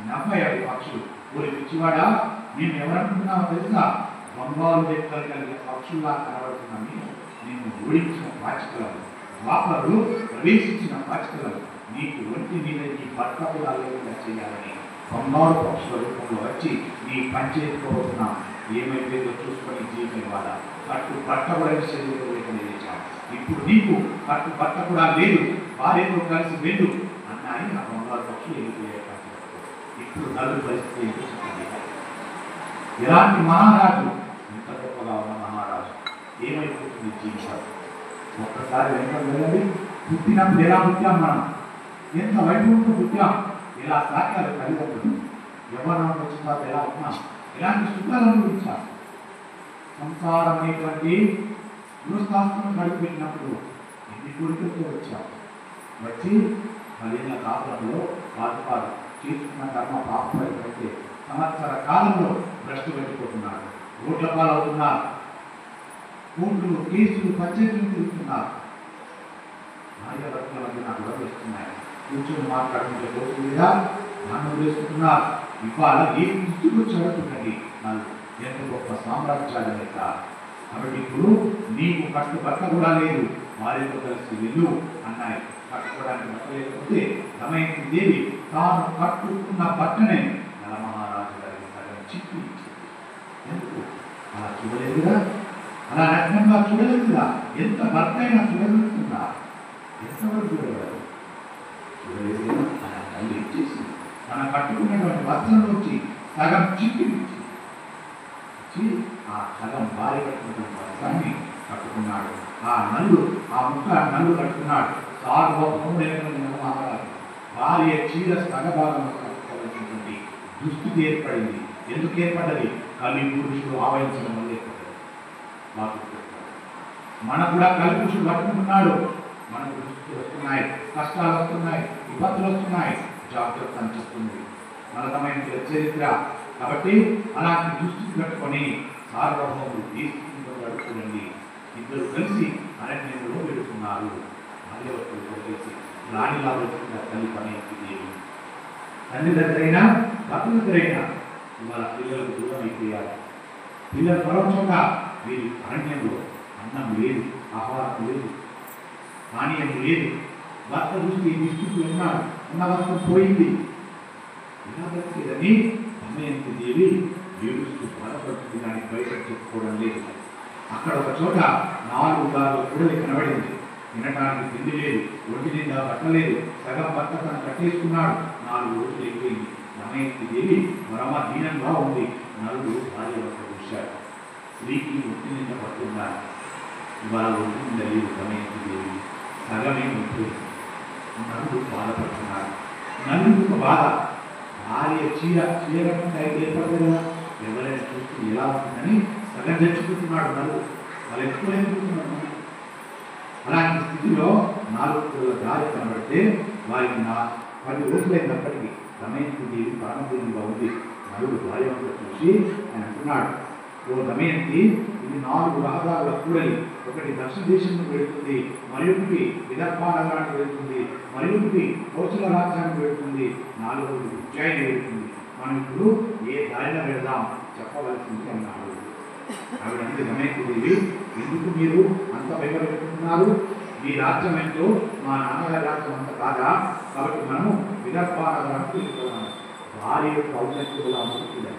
నవ్వాడు పక్షులు. ఊరి పిచ్చివాడా, నేను ఎవరనుకుంటున్నావో తెలుసా, బంగారు రెక్కలు కలిగే పక్షుల్లా కనబడుతున్నాను. నేను ఓడించిన పాచికలను, వాపరులు ప్రవేశించిన పాచికలను నీకు ఒంటి మీద నీ భర్త కూడా లేకుండా చేయాలని బంగారు పక్షుల రూపంలో వచ్చి నీ పంచేసుకోబోతున్నా. ఏమైపోయిందో చూసుకొని జీవితం ఇవ్వాలా. భర్త కూడా శరీరంలో లేచాను. ఇప్పుడు నీకు భర్త కూడా లేదు, భార్యతో కలిసి వెళ్ళు అన్నాయి. ఆ బంగారు పక్షులు వెళ్ళిపోయే. ఇప్పుడు నలుగురు పరిస్థితి ఎలాంటి మహారాజు, ఇంత గొప్పగా ఉన్న మహారాజు ఏమైపోతుంది జీవితం. ఒక్కసారి వెంట వెళ్ళండి. పుట్టినప్పుడు ఎలా పుట్టాం మనం, ఎంత వైభవంతో పుట్టాం, ఎలా సాకారు తల్లిదండ్రులు, ఎవరు వచ్చిన తర్వాత ఎలా ఉన్నాం, ఎలాంటి సుఖాలను అనుభవించాం. సంసారం అనేటువంటి గృహస్థాస్త్రం గడిపెట్టినప్పుడు ఎన్ని కోరికలతో వచ్చాం. వచ్చి 10 ఏళ్ల కాలంలో వారు చేసుకున్న కర్మ పాపమైతే సంవత్సర కాలంలో భ్రష్టు పెట్టిపోతున్నారు, రోడ్ల పాలవుతున్నారు, కోర్టులు కేసులు పంచాయతీలు తిరుగుతున్నారు. భార్యాభర్తల మధ్య నాకు వదిలేస్తున్నాయి. కూర్చొని మాట్లాడుకుంటే రోజు మీద నన్ను వదిలేసుకుంటున్నారు. ఇవాళ ఏ దృష్టికి వచ్చి అడుగుతున్నది నాకు ఎంత గొప్ప సామ్రాజ్యాలు లేక. కాబట్టి ఇప్పుడు నీకు భర్త కూడా లేదు, భార్యతో కలిసి వెళ్ళు అన్నాయి. కట్టుకోవడానికి భర్త లేకపోతే దమయంతి దేవి తాను కట్టుకున్న భర్తనే నలమహారాజు గారికి సగం చిక్కి ఇచ్చింది. ఎందుకు అలా చూడలేదుగా, అలా నగ్నంగా చూడలేదుగా. ఎంత భర్త అయినా చూడగలుగుతుందా? ఎంతవరకు చూడగలరు? చూడలేదు. అలా తల్లి ఇచ్చేసి మనం కట్టుకున్నటువంటి వస్త్రం వచ్చి సగం చిక్కి ఇచ్చింది. వచ్చి ఆ సగం భార్య కట్టుకున్న వస్త్రాన్ని కట్టుకున్నాడు. ఆ నల్లు ఆ ముక్క నల్లు కట్టుకున్నాడు. సార్వభౌముడైన మహారాజు భార్య చీర సగభాగం కట్టుకోవాల్సినటువంటి దుస్థితి ఏర్పడింది. ఎందుకు ఏర్పడ్డది? కలి పురుషుడు ఆవహించడం వల్ల ఏర్పడ్డది. మనకు కూడా కలి పురుషుడు కట్టుకుంటున్నాడు. మనకు దుస్థితులు వస్తున్నాయి, కష్టాలు వస్తున్నాయి, విపత్తులు వస్తున్నాయి. జాగ్రత్త అని చెప్తుంది మనకమైన చరిత్ర. కాబట్టి అలాంటి దుస్థితి కట్టుకొని సార్వభౌముడు ఏ స్థితిలో గడుపుకోండి. ఇద్దరు కలిసి అరణ్యంలో వెళుతున్నారు. భార్యవతులతో కలిసి రాణిలా వెళ్తున్న తల్లి పనేంటి దేవి. తండ్రి దగ్గరైనా భర్త దగ్గరైనా ఇవాళ పిల్లలకు దూరం అయిపోయారు. పిల్లలు పరోక్షంగా వీరి అరణ్యంలో అన్నం లేదు, ఆహారం లేదు, పానీయం లేదు. భర్త దృష్టి దుస్థితి ఉన్నారు, ఉన్న వస్త్రం పోయింది. ఇలా బ్రతికేదని దమయంతి దేవి ఏడుస్తూ బాధపడుతుంది. దానికి బయట చెప్పుకోవడం లేదు. అక్కడ ఒక చోట 4 గారుల కూడలి కనబడింది. తినడానికి తిండి లేదు, ఒంటి నిండా బట్టలేదు. సగం భర్త తను కట్టేసుకున్నాడు. 4 రోజులు అయిపోయింది. దమయంతి దేవి మరమ దీనంగా ఉంది. నలుగురు భార్య వద్ద చూశారు. స్త్రీకి ఒంటి నిండా పట్టున్నారు. ఇవాళ ఒంటి నిండా లేదు దమయంతి దేవి, సగమే ఉంటుంది. నలుగురు బాధపడుతున్నారు. నలుగురు బాధ. భార్య చీర ఏర్పడదు కదా, ఎవరైనా చూస్తూ ఎలా ఉంటుందని సగం తెచ్చుకుంటున్నాడు. నలుగురు వాళ్ళు ఎత్తుకోలేకపోతున్నాడు. అలాంటి స్థితిలో 4 రోజుల దారి కనబడితే వారికి 10 రోజులైనప్పటికీ దమయంతి దేవి పరమదేవిగా ఉంది. నలుగురు భార్య చూసి ఆయన అంటున్నాడు, ఓ దమయంతి, ఇది 4 రహదారుల కూడలి. ఒకటి దక్షిణ దేశంలో వెళుతుంది, మరొకటి విదర్భానగరానికి వెళుతుంది, మరొకటి కోసల రాజ్యానికి వెళుతుంది, 4వది ఉజ్జయిని వెళుతుంది. మనం ఇప్పుడు ఏ దారిలో వెళదాం చెప్పవలసింది అన్నాడు. ఆవిడంటే దమయంతి దేవి, ఎందుకు మీరు అంత భయపెడుతున్నారు? మీ రాజ్యం ఏంటో మా నాన్నగారి రాజ్యం అంత కాదా? కాబట్టి మనము విదర్భానగరానికి వెళ్తున్నాము. భార్య యొక్క ఔన్నత్యంలో ఉంటుంది.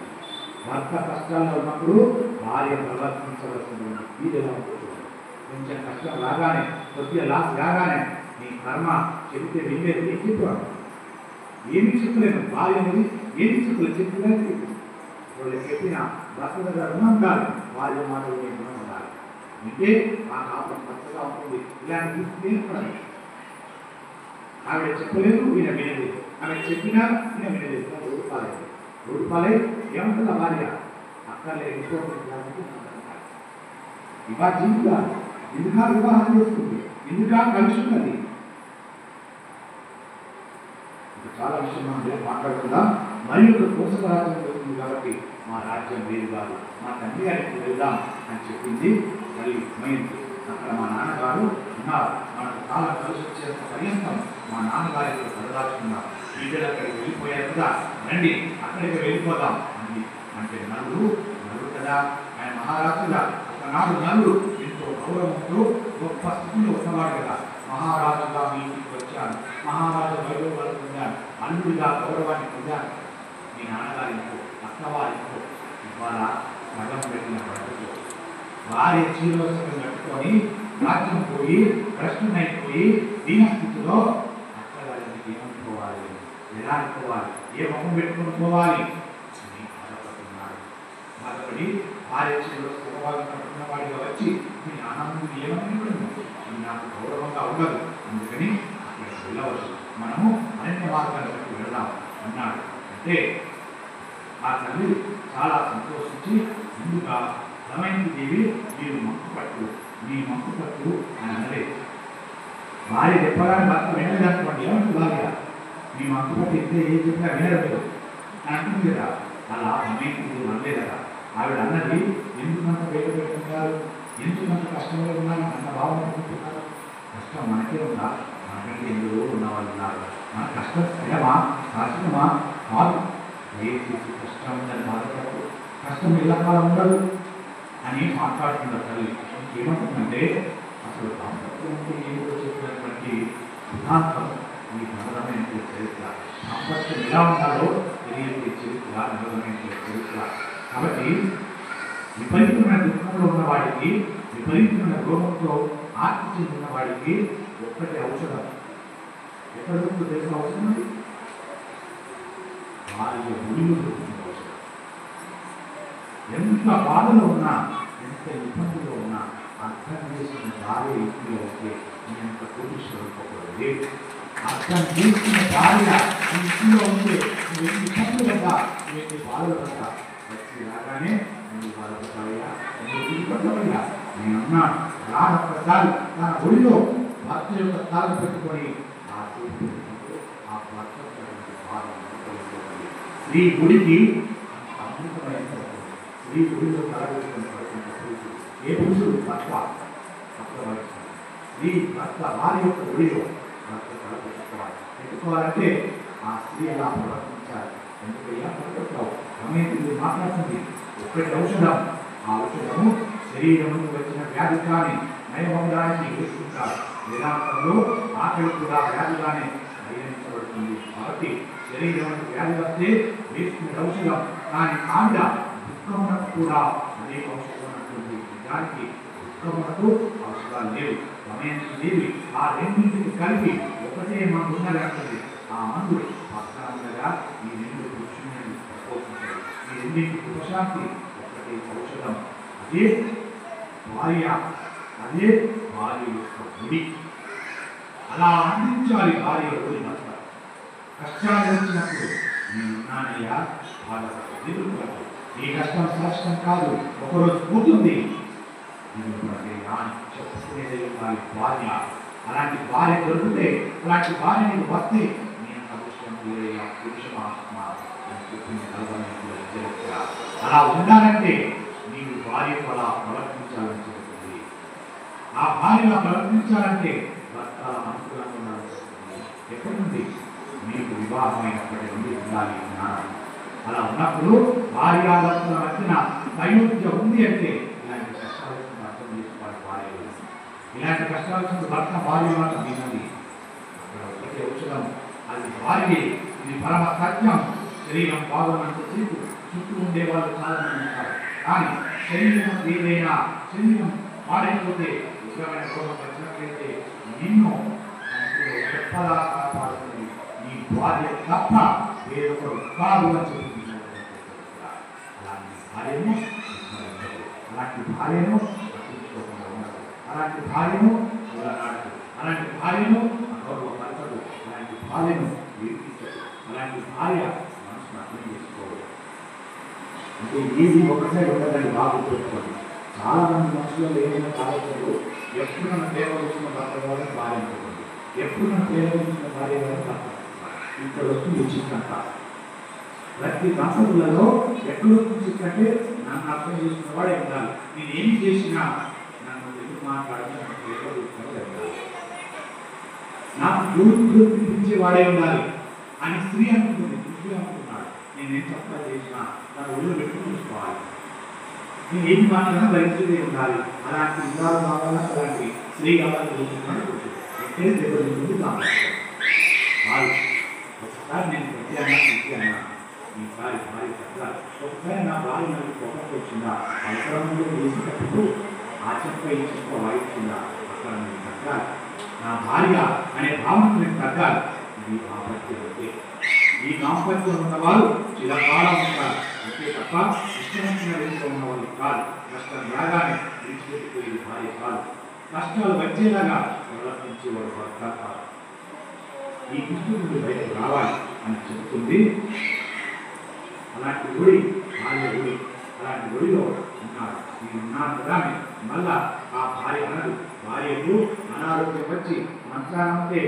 భర్త కష్టాల్లో ఉన్నప్పుడు భార్య ప్రవర్తించవలసింది. ఇది ఎలా ఉంటుంది? కొంచెం కష్టం రాగానే, కొద్దిగా లాస్ రాగానే నీ కర్మ చెబితే వినేది ఏం చెప్పాడు? ఏమీ చెప్పలేదు. భార్య అనేది ఏమీ చెప్పలేదు. చెప్పలేదు వాళ్ళు చెప్పిన భర్త దగ్గర రుణం కాదు, భార్య మాటలు రుణం ఉండాలి. అంటే ఆ కాపురం పచ్చగా ఉంటుంది. ఇలాంటి తీర్పడాలి. ఆవిడ చెప్పలేదు, ఈయన వినలేదు. ఆమె చెప్పినా ఈయన వినలేదు. రూపాలే ఏమంటుందా భార్య? అక్కర్లే ఇవా జీవితాలు ఎందుకా వివాహం చేస్తుంది, ఎందుకా కలిసి ఉన్నది. చాలా విషయం మనం రేపు మాట్లాడుకుందాం. మరియు ఒక కోసల రాజ్యం వెళ్తుంది కాబట్టి మా రాజ్యం వేరు కాదు, మా తండ్రి గారికి వెళ్దాం అని చెప్పింది. మళ్ళీ మైంది అక్కడ మా నాన్నగారు ఉన్నారు. మనకు చాలా కలిసి వచ్చేంత పర్యంతం మా నాన్నగారికి కలదాచుకున్నారు. బిడ్డలు అక్కడికి వెళ్ళిపోయారు కదా, రండి అక్కడికి వెళ్ళిపోదాం అంది. అంటే నలుగురు కదా, ఆయన మహారాజుగా ఒకనాడు నలుగురు ఎంతో గౌరవంతో గొప్ప స్థితిలో ఉన్నవాడు కదా. మహారాజుగా మీ ఇంటికి వచ్చాను, మహారాజు వైభవాలు పొందాను, అల్లుడిగా గౌరవాన్ని పొందాను. మీ నాన్నగారింట్లో అక్కవారింట్లో ఇవాళ సగం పెట్టిన పద్ధతిలో భార్య చీరవస్త్రం కట్టుకొని రాజ్యం పోయి భ్రష్టునైపోయి దీనస్థితిలో అక్కగారింటికి ఏమనుకోవాలి, ఎలా అనుకోవాలి, ఏ ముఖం పెట్టుకుని పోవాలి అని బాధపడుతున్నాడు. బాధపడి భార్య చీరవస్త్రం కట్టుకున్న వాడిగా వచ్చి మీ ఆనందం ఏమనుకుంటున్నాను, అది నాకు గౌరవంగా ఉండదు, అందుకని అక్కడికి వెళ్ళవచ్చు, మనము అరణ్య మార్గాలకు వెళ్దాం అన్నాడు. అంటే ఆ తల్లి చాలా సంతోషించి ముందుగా దమయంతి దేవి మీరు మంకు పట్టు, మీ మంకు పట్టు అని అనలేదు. భార్య చెప్పగానే భర్త వినలేదనుకోండి, ఏమంటుంది భార్య? మీ మంకు పట్టు ఇస్తే ఏం చెప్పినా వినలేదు అని అంటుంది కదా. అలా దమయంతి దేవి అనలే కదా. ఆవిడ అన్నది, ఎందుకంత బయట పెట్టుకుంటారు, ఎందుకంత కష్టంలో ఉన్నారు, అంత బాగుంటున్నారు. కష్టం మనకే ఉందా? మనకంటే ఎందులో ఉన్నవాళ్ళు ఉన్నారు. మన కష్టం స్థిరమా కష్టమా కాదు. దయచేసి కష్టం ఉందని బాధపడదు, కష్టం ఎల్లకాలం ఉండదు అని మాట్లాడుతున్న తల్లి ఏమంటుందంటే, అసలు దాంపత్యం అంటే ఏమిటో చెప్పినటువంటి సిద్ధాంతం ఈ నగరమైన చరిత్ర. దాంపత్యం ఎలా ఉండాలో తెలియజే చరిత్ర నగరమైన చరిత్ర. కాబట్టి విపరీతమైన దుఃఖంలో ఉన్న వాడికి, విపరీతమైన రోగంతో ఆర్తి చెందిన వాడికి ఒక్కటి ఔషధం. ఎక్కడ దొరుకుతుంది తెలిసిన ఔషధం అది? భార్య ఒడిలో దొరుకుతుంది ఔషధం. ఎంత బాధలో ఉన్నా, ఎంత ఇబ్బందిలో ఉన్నా అర్థం చేసుకున్న భార్య ఇంట్లో ఉంటే ఎంత కోటీశ్వరుడు అర్థం చేసుకున్న భార్య ఇంట్లో ఉంటే నువ్వు ఎన్ని ఇబ్బందులు పడ్డా, నువ్వు ఎన్ని బాధలు పడ్డా, వచ్చి రాగానే నువ్వు బాధపడతావయ్యా, నువ్వు ఇబ్బందిపడ్డా నేనున్నా రానొక్కసారి తన ఒడిలో భర్త యొక్క కాలు పెట్టుకొని ఆ చేతి ఆ భర్త స్త్రీ గుడికి అద్భుతమైన స్త్రీ గుడిలో కలగలుగుతున్న ఏ పురుషుడు భర్త అర్థమవుతుంది. స్త్రీ భర్త వారి యొక్క గుడిలో భర్త పెట్టుకోవాలంటే ఆ స్త్రీ ఎలా ప్రవర్తించాలి. ఎందుకయ్యా పట్టుకుంటావు సమయంలో మాట్లాడుతుంది ఒక్కటి ఔషధం, ఆ ఔషధము శరీరం నుండి వచ్చిన వ్యాధి కానీ నయమవడానికి వేసుకుంటారు. వేదాంతంలో ఆకలి కూడా వ్యాధిగానే పరిగణించబడుతుంది. కాబట్టి శరీరం వ్యాధి వస్తే వేసుకునే ఔషధం, కానీ ఆవిడ దుఃఖమునకు కూడా అనేక ఔషధం ఉంటుంది. దానికి దుఃఖమునకు ఔషధాలు లేవు, సమయానికి లేవి. ఆ రెండింటికి కలిపి ఒకటే మందు ఉన్నది అంటుంది. ఆ మందు పక్కన ఉండగా ఈ రెండు పురుషుని ప్రపోషించారు. ఈ రెండింటికి ఉపశాంతి ఒకటే ఔషధం. అదే భార్య, అదే భార్య యొక్క గుడి. అలా అందించాలి భార్య గుడి. భర్త కష్టాలు వచ్చినప్పుడు నేనున్నానయ్యా, బాధపడదు, ఈ కష్టం శాశ్వతం కాదు, ఒకరోజు పోతుంది చెప్పుకునేది వారి భార్య. అలాంటి భార్య దొరికితే, అలాంటి భార్య నీకు వస్తే నేను అదృష్టం అలా ఉండాలంటే నీవు భార్యకు అలా ప్రవర్తించాలని చెబుతుంది. ఆ భార్యగా ప్రవర్తించాలంటే భర్త అనుకూలంగా ఉండాలని చెబుతుంది. ఎప్పటి నుండి మీకు వివాహమైనప్పటి నుండి ఉండాలి జ్ఞానం. అలా ఉన్నప్పుడు భార్యాభర్తల మధ్యన సయోధ్య ఉంది అంటే ఇలాంటి కష్టాలు అర్థం చేసుకోవాలి. భార్య ఇలాంటి కష్టాలు భర్త భార్య మాట విన్నది అక్కడ ఒకటే ఔషధం, అది భార్య. ఇది పరమ సత్యం. శరీరం బాగున్నంత సేపు చుట్టూ ఉండేవాళ్ళు చాలామంది ఉంటారు, కానీ శరీరం ఏదైనా శరీరం పాడైపోతే ఉగ్రమైన కోపం వచ్చినట్లయితే నిన్ను చెప్పలా కాపాడుతుంది నీ భార్య తప్ప వేరొకరు కాదు అని చెప్తుంది. అలాంటి భార్యను పట్టించుకోకుండా ఉండదు, అలాంటి భార్యను చూడనాడదు, అలాంటి భార్యను అగౌరవపరచదు, అలాంటి భార్యను వీర్పించదు, అలాంటి భార్య మనసును అర్థం చేసుకోవడం అంటే ఏది ఒకసారి ఉండదని బాగా పెట్టుకోండి. చాలా మంది మనుషులలో ఏదైనా కాలేజీలో ఎప్పుడు మన ప్రేమ వచ్చిన భర్త వాళ్ళని భార్య అనుకోండి, ఎప్పుడు మన ప్రేమ వచ్చిన భార్య వాళ్ళని భర్త. ఇక్కడ వస్తుంది చిక్కంట. ప్రతి దంపతులలో ఎక్కడ వస్తుంది చిక్కంటే నన్ను అర్థం చేసుకున్న వాడే ఉండాలి. నేను ఏం చేసినా నన్ను ఎందుకు మాట్లాడినా నాకు ప్రేమ ఉండాలి, నాకు దూరం పిలిపించే వాడే ఉండాలి అని స్త్రీ అనుకుంటుంది. పురుషుడు అనుకున్నాడు నేనేం తప్ప చేసినా నా ఒళ్ళు పెట్టుకుని చూసుకోవాలి, నేను ఏం మాట్లాడినా భరించేదే ఉండాలి. అలాంటి విధాలు కావాలా, అలాంటి స్త్రీ కావాలని చూస్తున్నాడు పురుషుడు. ఎక్కడే దెబ్బతింటుంది వాళ్ళు. ఒకసారి నేను ప్రత్యాన్నా ఈసారి భార్య తగ్గాలి. ఒకసారి నా భార్య నాకు కోపం వచ్చిందా, అవసరంలో వేసేటప్పుడు ఆ చెప్ప ఈ చెప్ప వాయించిందా, అక్కడ నేను తగ్గాలి. నా భార్య అనే భావనకు నేను తగ్గాలి. ఇది దాంపత్యం అంటే. ఈ దాంపత్యం ఉన్నవారు చిరకాలం ఉంటారు అంతే తప్ప ఇష్టమైన రీతిలో ఉన్నవాళ్ళు కాదు. కష్టం రాగానే విడిచిపెట్టిపోయేది భార్య కాదు, కష్టాలు వచ్చేలాగా ప్రవర్తించేవాడు భర్త కాదు. ఈ కృష్ణుడు బయటకు రావాలి అని చెబుతుంది. అలాంటి గుడి భార్య గుడి, అలాంటి గుడిలో ఉన్నారు. నేను ఉన్నాను కదా మళ్ళా ఆ భార్య అనదు. భార్యకు అనారోగ్యం వచ్చి మంచానంటే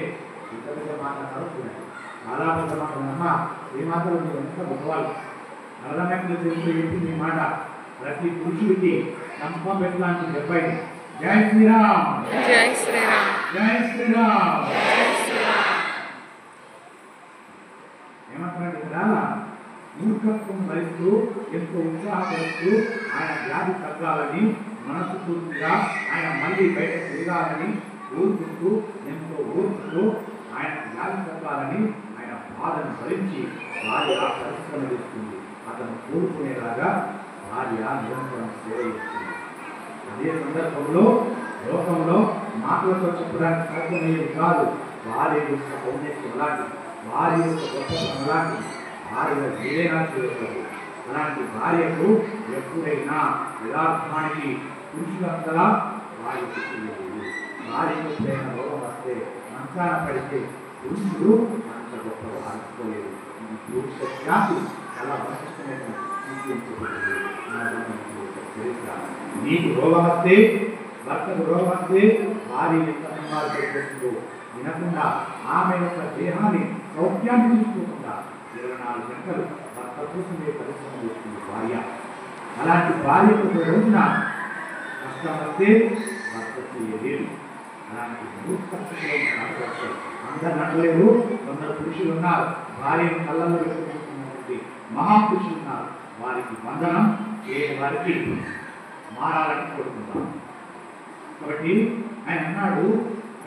పెద్ద పెద్ద మాట్లాడారు చూడండి, చాలా పెద్ద మాట్లాడమ్మా ఏ మాటలు ఎంత గొప్పవాళ్ళు నల్లమెట్లు తెలిసి మీ మాట. ప్రతి పురుషుడికి నమ్మకం పెట్టడానికి డెబ్బై జై శ్రీరామ్, జై శ్రీరామ్, జై శ్రీరామ్ ఏమంటారంటే ఇక్కడ మూర్ఖత్వం భరిస్తూ ఎంతో ఉత్సాహపరుస్తూ ఆయన వ్యాధి తగ్గాలని మనసు పూర్తిగా ఆయన మళ్ళీ బయట తిరగాలని కోరుకుంటూ ఎంతో ఓర్పుతో ఆయన వ్యాధి తగ్గాలని ఆయన బాధను భరించి భార్య పరిశ్రమ ఇస్తుంది. అతను కోరుకునేలాగా భార్య నిరంతరం సేవ ఇస్తుంది. అదే సందర్భంలో లోకంలో మాటలతో చెప్పడానికి సాధ్యమయ్యేది కాదు. భార్య యొక్క ఔన్నత్యం అలాంటి, భార్య యొక్క గొప్పతనం అలాంటి. భార్య ఏదైనా చేయగలదు. అలాంటి భార్యకు ఎప్పుడైనా యథార్థానికి పురుషులంతలా భార్య పుట్టిలేదు. భార్యకు ఎప్పుడైనా రోగం వస్తే మంచాన పడితే పురుషుడు అంత గొప్పగా అనుకోలేదు. ఈ పురుష జాతి చాలా వశిష్టమైన చరిత్ర. నీకు రోగం వస్తే, భర్తకు రోగం వస్తే భార్య ఎంత సంపాదన పెట్టుకుంటూ వినకుండా ఆమె యొక్క దేహాన్ని సౌఖ్యాన్ని చూసుకోకుండా 24 గంటలు భర్త కోసమే పరిశ్రమ చేస్తుంది భార్య. అలాంటి భార్యకు ఒక రోజున కష్టం వస్తే భర్త చేయలేదు. అలాంటి మూర్ఖత్వంలో ఉన్న అందరు నడలేరు. కొందరు పురుషులు ఉన్నారు, భార్యను కళ్ళల్లో పెట్టుకుంటున్నటువంటి మహాపురుషులు ఉన్నారు. వారికి బంధనం చేయని వారికి మారాలని కోరుకుంటారు. కాబట్టి ఆయన అన్నాడు,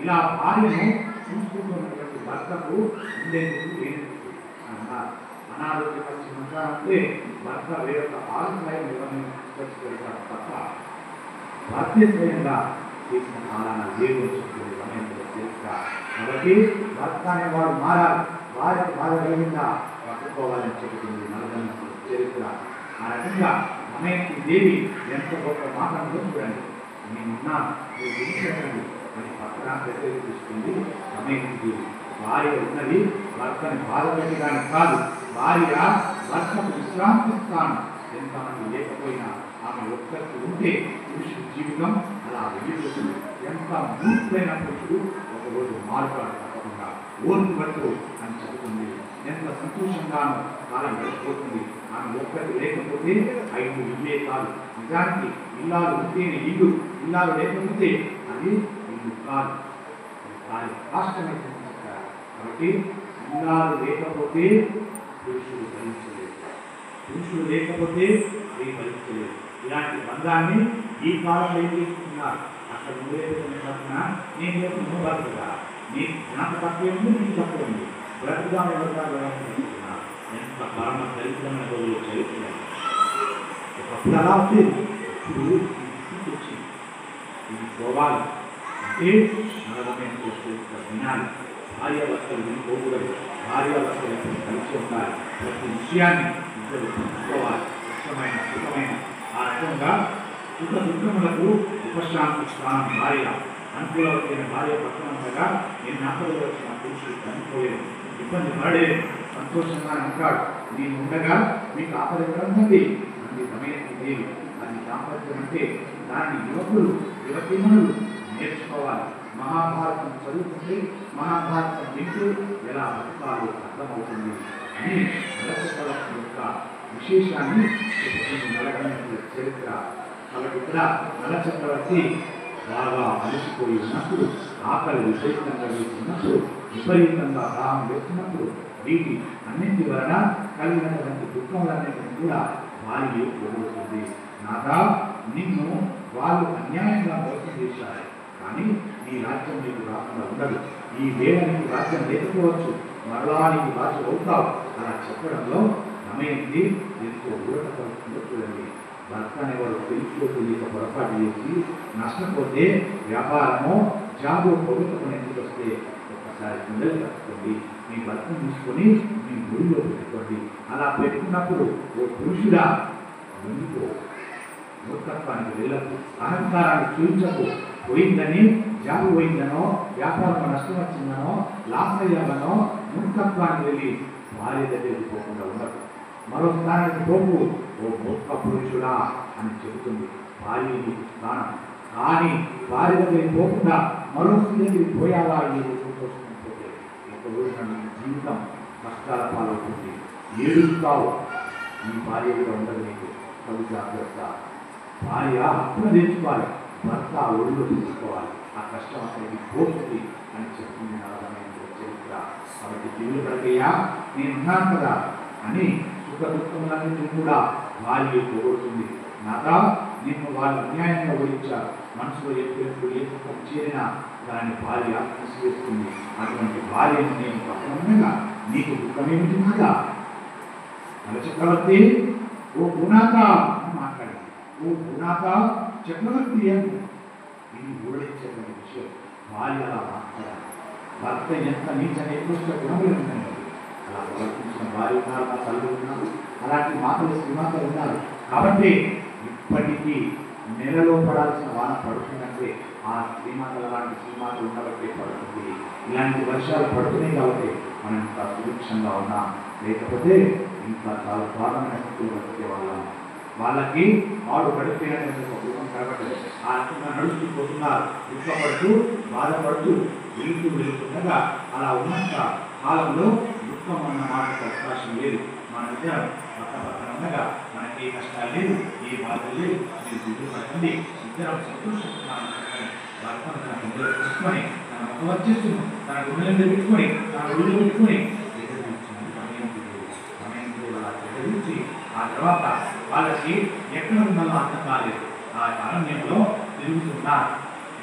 ఇలా భార్యను చూసుకుంటున్నటువంటి భర్తకు ఉండేందుకు లేనందుకు అన్నారు. అనారోగ్యం వచ్చి ఉంటారంటే భర్త వేరొక ఆలస్యం నిర్వహించారు తప్ప భర్త స్వయంగా చేసిన పాలన లేవు చెప్తుంది సమయంలో చరిత్ర. కాబట్టి భర్త అనేవాడు మారాలి, వారికి బాధ కలిగిందా పట్టుకోవాలని చెబుతుంది నలభై చరిత్ర. ఆ రకంగా సమయానికి దేవి ఎంత గొప్ప మాటలు చూడండి. నేనున్నా మీరు గురించండి అని పక్కన తీసుకుంది సమయానికి దేవి. భార్య ఉన్నది భర్తని బాధ పెట్టడానికి కాదు, భార్య భర్తకు విశ్రాంతి స్థానం. ఎంతమంది లేకపోయినా ఆమె ఒక్కరికి ఉంటే పురుషుడి జీవితం అలా వెళ్ళిపోతుంది. ఎంత మూర్ఖైన పురుషుడు ఒకరోజు మారుతాడు తప్పకుండా. ఓర్పు పట్టు అని చెబుతుంది. ఎంత సంతోషంగానో కాలం గడిచిపోతుంది. ఆమె ఒక్కరికి లేకపోతే 5 ఇల్లే కాదు. నిజానికి ఇల్లాలు ఉంటేనే ఇల్లు, ఇల్లాలు లేకపోతే అది ఇల్లు కాదు, రాష్ట్రమే. కాబట్టి ఇల్లాలు లేకపోతే పురుషుడు భరించలేదు, పురుషుడు లేకపోతే అది భరించలేదు. ఇలాంటి బంధాన్ని ఈ కాలంలో ఏం చేసుకుంటున్నారు? అక్కడ నువ్వేస్తున్నా నేను నువ్వు బతుకుతా, నీకు నాకు తక్కువ ఉంది, నీకు తక్కువ ఉంది, బ్రతుకుదాం ఎవరు ఎంత పరమ దరిద్రమైన రోజులు చరిత్ర. ఒకప్పుడు అలా వచ్చేది, ఇప్పుడు వచ్చింది. ఇది పోవాలి అంటే నలభమైన వినాలి. భార్యాభర్తలు వినిపోకూడదు, భార్యాభర్తలు కలిసి ఉండాలి. ప్రతి విషయాన్ని ఇద్దరు తెలుసుకోవాలి. ఇష్టమైన సుఖమైన ఆ రకంగా సుఖ దుఃఖములకు ఉపశాంతి స్థానం భార్య. అనుకూలమైన భార్య పక్కన ఉండగా నేను ఆపదలో వచ్చిన పురుషుడు చనిపోలేదు, ఇబ్బంది పడలేదు, సంతోషంగా ఉంటాడు. నేను ఉండగా మీకు ఆపద ఉందండి అది సమయానికి దేవి. అది దాంపత్యం అంటే దాన్ని యువకులు యువతీమణులు నేర్చుకోవాలి. మహాభారతం చదువుతుంటే మహాభారతం వింటూ ఎలా బతకాలో అర్థమవుతుంది అని నలచక్రవర్తి యొక్క విశేషాన్ని నలగమైన చరిత్ర. కాబట్టి ఇక్కడ నలచక్రవర్తి బాగా అలసిపోయి ఉన్నప్పుడు, ఆకలి విపరీతంగా వేస్తున్నప్పుడు, విపరీతంగా దాహం వేస్తున్నప్పుడు వీటి అన్నింటి వలన కలిగినటువంటి దుఃఖములన్నింటినీ కూడా భార్య పొందుతుంది. నాదా, నిన్ను వాళ్ళు అన్యాయంగా మోసం చేశారు, కానీ నీ రాజ్యం నీకు రాకుండా ఉండదు. ఈ వేళ నీకు రాజ్యం లేకపోవచ్చు, మరలా నీకు రాజు అవుతావు. అలా చెప్పడంలో సమయంకి ఎంతో ఊరటపడుతుందో చూడండి. భర్త అనేవాడు తెలియక పొరపాటు చేసి నష్టపోతే వ్యాపారమో జాబు ప్రభుత్వం ఎందుకు వస్తే ఒక్కసారి గుండెలు కట్టుకోండి, మీ భర్తను తీసుకొని మీ గుడిలో పెట్టుకోండి. అలా పెట్టుకున్నప్పుడు ఓ పురుషుడా ముందుకో, మూర్ఖత్వానికి వెళ్ళకు, అహంకారాన్ని చూపించకు. పోయిందని జాబు పోయిందనో, వ్యాపారంలో నష్టం వచ్చిందనో, లాస్ అయ్యామనో మూర్ఖత్వానికి వెళ్ళి భార్య దగ్గరికి పోకుండా ఉండదు. మరో స్థానానికి పోకు, ఓ మూర్ఖ పురుషుడా అని చెబుతుంది భార్యకి స్థానం. కానీ భార్య దగ్గరికి పోకుండా మరో దగ్గరికి పోయావా ఈ పోతే ఒకరోజు జీవితం కష్టాల పాలవుతుంది, ఏడుస్తావు. ఈ భార్య కూడా ఉండదు నీకు. కవి జాగ్రత్త. భార్య హక్కును తెచ్చుకోవాలి, భర్త ఒడిలో తీసుకోవాలి. ఆ కష్టం అక్కడికి పోతుంది అని చెప్తుంది నలభమైన చరిత్ర. కాబట్టి దిగులు పడకయ్యా, నేనున్నాను కదా అని సుఖ దుఃఖములన్నింటినీ కూడా భార్య పోగొడుతుంది. నాదా, నిన్ను వాళ్ళు అన్యాయంగా ఓడించారు, మనసులో ఎప్పుడు ఏ సుఖం చేరినా దాన్ని భార్య తీసివేస్తుంది. అటువంటి భార్యను నేను పక్కనగా నీకు దుఃఖమేమిటి కదా? చక్రవర్తి ఓ గుణాత అని మాట్లాడింది. ఓ గుణాత చక్రవర్తి అని ఇది ఓడించేటువంటి విషయం. భార్య అలా మాట్లాడాలి. భర్త ఎంత నీచ నికృష్ట గుణములు ఉన్నాయి అలా ప్రవర్తించాలి. చేసిన వారు ఉన్నారు, మా తల్లి ఉన్నారు, అలాంటి మాతలు శ్రీమాతలు ఉన్నారు. కాబట్టి ఇప్పటికీ నెలలో పడాల్సిన వాన పడుతుందంటే ఆ శ్రీమాతలు లాంటి శ్రీమాతలు ఉండబట్టి పడుతుంది. ఇలాంటి వర్షాలు పడుతున్నాయి కాబట్టి మనం ఇంకా సురక్షంగా ఉన్నాం. లేకపోతే ఇంకా చాలా ప్రాధాన్యత స్థితిలో బతికే వాళ్ళం. వాళ్ళకి వాడు పడిపోయినటువంటి ఒక రూపం కాబట్టి ఆ రకంగా నడుస్తూ పోతున్నారు, దుఃఖపడుతూ బాధపడుతూ వెళుతుండగా అలా ఉన్నంత కాలంలో దుఃఖం అన్న మాటకు అవకాశం లేదు. మన ఇద్దరం పక్కన ఉండగా మనకి ఏ కష్టాలు లేదు, ఏ బాధలు లేదు. మీరు దిగులు పడుతుంది, ఇద్దరం సంతోషిస్తున్నాం. భర్తను తన గుండెలో పెట్టుకొని, తన ముఖం వచ్చేస్తున్నాం, తన గుండెల మీద పెట్టుకొని, తన గుండెలో పెట్టుకొని సమయం ఆ తర్వాత వాళ్ళకి ఎక్కడ ఉండాలో అర్థం కాలేదు. ఆ అరణ్యంలో తిరుగుతున్నారు.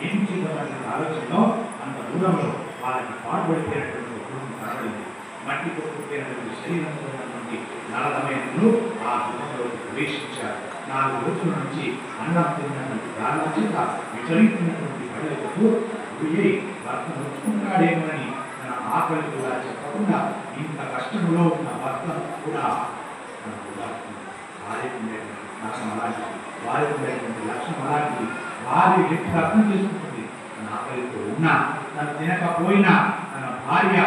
ఏం చేద్దామనే ఆలోచనలో అంత దూరంలో వాళ్ళకి పాటుపడిపోయినటువంటి కుటుంబం కనబడింది. మట్టి కొట్టుకుపోయినటువంటి శరీరంతో ఉన్నటువంటి నలదమయంలో ఆ గృహంలోకి ప్రవేశించారు. 4 రోజుల నుంచి అన్నం తిన్నటువంటి ప్రాణాల చేత విచలిస్తున్నటువంటి కళ్ళకు గురి భర్త నొచ్చుకుంటాడేమోనని తన ఆకలి కూడా చెప్పకుండా ఇంత కష్టంలో ఉన్న భర్తను కూడా వారికి ఉండేటువంటి లక్ష్యం అలాంటిది. వారి వ్యక్తి అర్థం చేసుకుంటుంది. తన ఆకలితో ఉన్నా, తను తినకపోయినా తన భార్య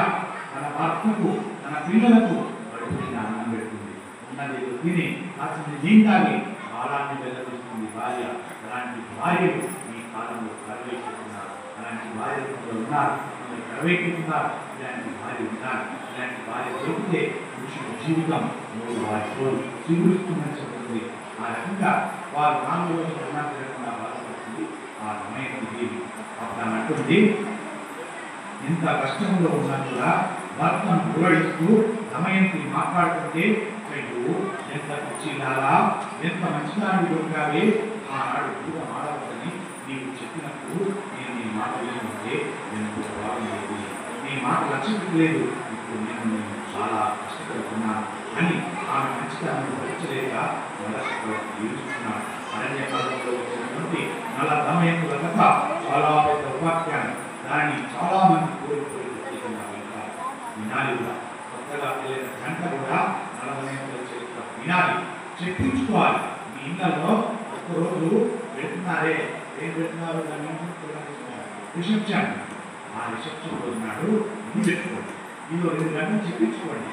తన భర్తకు తన పిల్లలకు బడిపోయిన అన్నం పెడుతుంది. ఉన్నది తిని కాసింది జీవితాన్ని అలాంటి వెళ్ళిస్తుంది భార్య. అలాంటి భార్యలు ఈ కాలంలో కరవేస్తున్నారు. అలాంటి భార్యలు ఉన్నారు, కరవేస్తున్నారు. ఇలాంటి భార్య ఉన్నారు. ఇలాంటి భార్య దొరికితే పురుషుడు జీవితం వారితో చిగురుస్తుందని చెప్తుంది. ఆ రకంగా వారు 4 రోజులు అన్నం తినకుండా బాధపడుతుంది. ఆ సమయం దేవి అప్పుడు అంటుంది, ఇంత కష్టంలో ఉన్నా కూడా భర్తను వివరిస్తూ దమయంతి మాట్లాడుతుంటే, అయ్యో ఎంత పిచ్చిలారా, ఎంత మంచిదాన్ని దొరికావే, ఆనాడు దూరం ఆడవద్దని నీవు చెప్పినప్పుడు నేను నీ మాట వింటుంటే ఎంతో బాగుండేది. నీ మాట లక్ష్యలేదు. ఇప్పుడు నేను చాలా కష్టపడుతున్నాను అని ఆమె మంచితనాన్ని భరించలేక జీవిస్తున్నాడు. అరణ్య కాలంలో వచ్చినటువంటి నల దమయంతుల కథ చాలా పెద్ద ఉపాఖ్యానం. దాన్ని చాలా మంది కోరిపోయి వినాలి కూడా. కొత్తగా వెళ్ళిన జంట కూడా నల దమయంతుల చరిత్ర వినాలి, చెప్పించుకోవాలి. మీ ఇళ్లలో ఒక్కరోజు పెడుతున్నారే, ఏం పెడుతున్నారు, రిసెప్షన్. ఆ రిసెప్షన్ రోజు నాడు ఇది పెట్టుకోండి, ఇది 2 గంటలు చెప్పించుకోండి.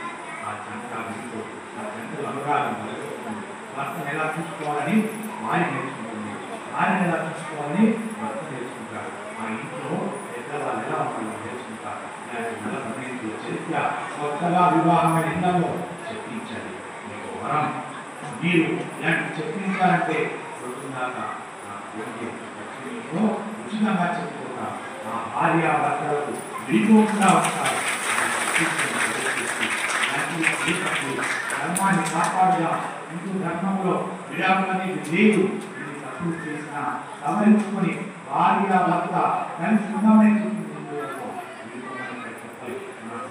ఆ జంట వినుకోండి, ఆ జంటలు అనురాగం మొదలుపెట్టుకోండి. భర్తను ఎలా చూసుకోవాలని భార్య నేర్చుకుంటుంది, భార్యను ఎలా చూసుకోవాలని భర్త నేర్చుకుంటారు. ఆ ఇంట్లో పెద్దవాళ్ళు ఎలా ఉండాలో నేర్చుకుంటారు. ఇలాంటి నల దమయంతుల చరిత్ర కొత్తగా వివాహమైన ఇళ్లలో చెప్పించాలి. మీకు వరం. మీరు ఇలాంటి చెప్పించాలంటే రోజుదాకా ఉచితంగా చెప్పుకుంటారు. ఆ భార్య భర్తలకు విడిపోకుండా వస్తారు. ధర్మాన్ని కాపాడుగా. హిందూ ధర్మంలో విడాకులనేది లేదు. ఇది తప్పులు చేసిన సవరించుకొని భార్య భర్త కలిసి ఉండమని చెప్పింది.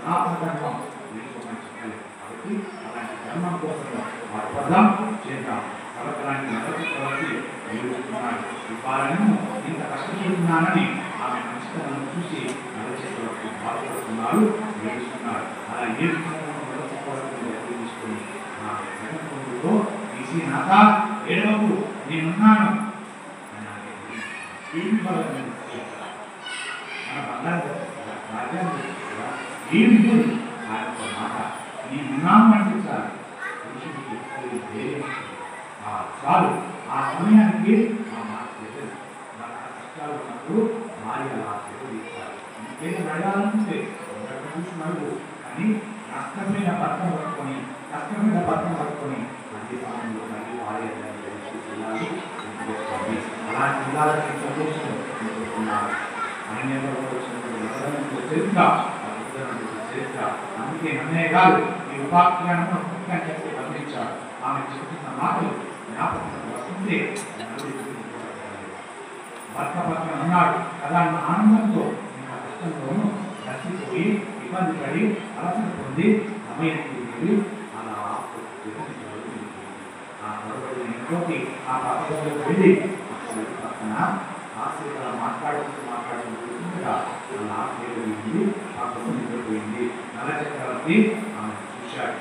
సనాతన ధర్మం విడిపోమని చెప్పాలి. కాబట్టి అలాంటి ధర్మం కోసం పదం చేద్దాం. కాబట్టి అలాంటి నగరకి నిలుస్తున్నాడు. వాళ్ళను ఇంత కష్టపడుతున్నానని ఆమె మంచితనం చూసి నగరచక్రవర్తి బాధపడుతున్నారు, ఏడుస్తున్నారు. అలా ఏడుస్తున్న తీసుకొని నా జగన్లో తీసి నాక ఏడవకు, నేనున్నాను మన బంగారు రాజ్యాన్ని ఏమి ఆ యొక్క మాట నేనున్నాను అంటే చాలు. చాలు. ఆ సమయానికి ఆ మాట కష్టాలు ఉన్నప్పుడు భార్య అలా తీస్తారు. ఇంకేదో అడగాలనుకుంటే చూసినాడు అని కష్టమైన భర్తను పట్టుకొని అదే సమయంలో మళ్ళీ భార్య వెళ్ళాలి. అలాంటి విధాలకి సంతోషం చరిత్ర. అందుకే నన్నే కాదు ఈ ఉపాఖ్యానం చెప్పి గమనించాడు. ఆమె చెప్తున్న మాటలు జ్ఞాపకం వస్తుంటే భర్త పక్కన ఉన్నాడు కదా అన్న ఆనందంతో ఇంకా కష్టంలోనూ దర్శిపోయి ఇబ్బంది పడి అలసట పొంది సమయానికి అలా ఆ తరబడిన ఇంట్లోకి ఆ పక్కన వెళ్ళి పక్కన ఆశ్రయ మాట్లాడుతూ కూర్చుండగా అలా ఆశ్రయింది. ఆ పక్కన నిద్రపోయింది. నల చక్రవర్తి ఆమె చూశాడు.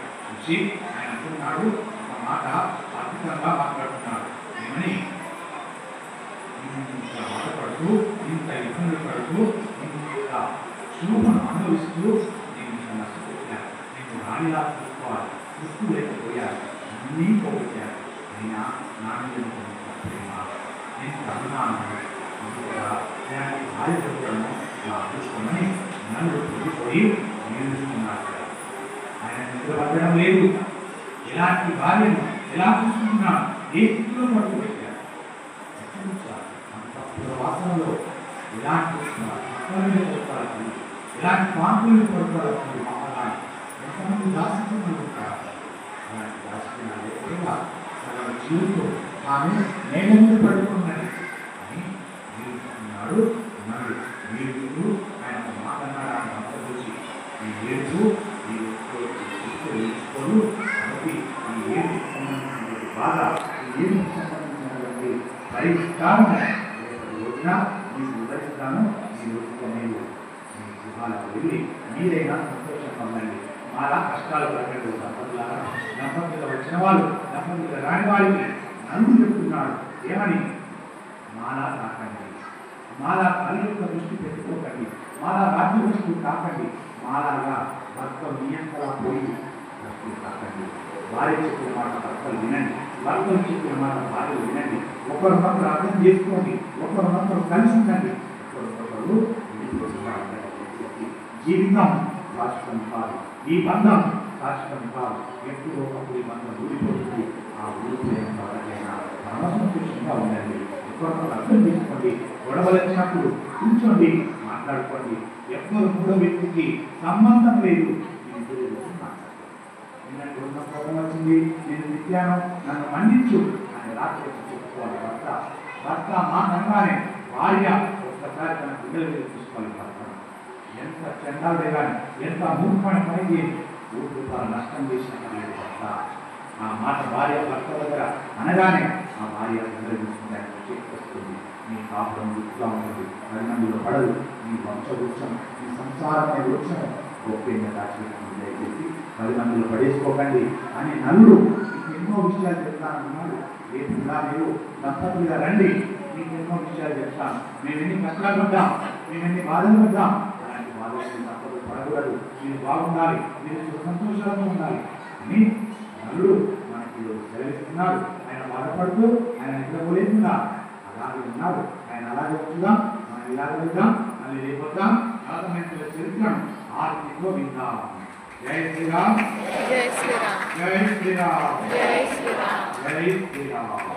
వచ్చి ఆయన అంటున్నాడు ఒక మాట అద్భుతంగా మాట్లాడుతున్నాడు. ఏమని? ఇంత బాధపడుతూ, ఇంత ఇబ్బంది పడుతూ, ఇంత శోభను అనుభవిస్తూ నేను ఇంత నష్టపోయాను. నేను రాణిలా చూసుకోవాలి, గుర్తు లేకపోయాను, అన్నీ పోగొట్టాను. అయినా నా మీద ప్రేమ నేను అభిమానం అందుకగా ఇలాంటి భార్యను ఇలా చూసుకొని నన్ను పొందిపోయి నిలుస్తున్నాడు. ఆయన నిద్రపడడం లేదు. ఎలాంటి భార్యను ఎలా చూసుకుంటున్నాడు, ఏ స్థితిలో పడుకోబెట్టాడు. అంత వాసనలో ఎలాంటి ఎలాంటి పాంపులు పడుకోవాలి మామూలు ఎంతమంది దాసిత్వం ఉంటారు. అలాంటి దాసిత్వం లేకుండా తన జీవితం ఆమె నేల మీద పడుకున్నది అని జీవిస్తున్నాడు. మరి వీరు ఆయన మాట్లాడాడు. ఆయన అంత చూసి ఈ ఏడుపు ఈ ఏడుకోడు కాబట్టి ఈ ఏడుకు సంబంధించినటువంటి బాధ, ఈ ఏడుకు సంబంధించినటువంటి పరిష్కారం రోజున మీకు వివరిస్తాను. ఈ రోజుతో మీరు మీ గృహాలకు వెళ్ళి మీరైనా సంతోషంగా ఉండండి. మాలా కష్టాలు పడలేదు. దంపతులు వచ్చిన వాళ్ళు, దంపతులు రాని వారికి నన్ను చెప్తున్నాడు. ఏమని? మాలా కాకండి, మాలా తల్లి యొక్క దృష్టి పెట్టుకోకండి, మాలా రాజ్య దృష్టి కాకండి, మాలాగా భర్త నియంత్రణ పోయి దృష్టి కాకండి. భార్య చెప్పిన మాట భర్తలు వినండి, భర్తలు చెప్పిన మాట భార్యలు వినండి. ఒకరినొకరు అర్థం చేసుకోండి, ఒకరినొకరు కలిసి ఉండండి, ఒకరినొకరు జీవితం శాశ్వతం కాదు, ఈ బంధం శాశ్వతం కాదు. ఎప్పుడో ఒకప్పుడు ఈ బంధం ఊడిపోతుంది. ఆ ఊడిపోయిన వరకైనా పరమసంతోషంగా ఉండండి. ఒకరినొకరు అర్థం చేసుకోండి. గొడవలు వచ్చినప్పుడు కూర్చోండి, మాట్లాడుకోండి. ఎవ్వరు మూడో వ్యక్తికి సంబంధం లేదు. కోపం వచ్చింది, నేను తిట్టాను, నన్ను మన్నించు అని రాత్రి చెప్పుకోవాలి. భర్త మాట అనగానే భార్య ఒక్కసారి తన బిడ్డల మీద చూసుకోవాలి. భర్త ఎంత చండాలే కానీ, ఎంత మూర్ఖమైన పని చేసి రూపాయలు నష్టం చేసిన భర్త ఆ మాట భార్య భర్త దగ్గర అనగానే ఆ భార్య బిడ్డలు చూసుకుంటే వస్తుంది. మీ కాపురం గుర్తుగా ఉంటుంది, 10 మందిలో పడదు. మీ వంశ వృక్షం, మీ సంసారమైన వృక్షం గొప్పగా దాచిపెట్టుకుంది. దయచేసి 10 మందిలో పడేసుకోకండి అని నలుడు మీకు ఎన్నో విషయాలు చెప్తానన్నాడు. రేపు కూడా మీరు దంపతులుగా రండి, మీకు ఎన్నో విషయాలు చెప్తాను. మేము ఎన్ని కష్టాలు పడ్డాం, మేము ఎన్ని బాధలు పడ్డాం. అలాంటి బాధలు దంపతులు పడకూడదు. మీరు బాగుండాలి, మీరు సంతోషంగా ఉండాలి అని నలుడు మనకి సెలవిస్తున్నాడు. ఆయన బాధపడుతూ ఆయన నిద్రపోలేకుండా అలాగే ఉన్నాడు. ఆయన అలాగే వచ్చుదాం, మనం ఇలాగే వెళ్దాం, మళ్ళీ రేపొద్దాం. యాదమెంతుల చరిత్రను ఆర్తితో విందాం. జై శ్రీరామ్, జై శ్రీరామ్, జై శ్రీరామ్, జై శ్రీరామ్, జై శ్రీరామ్.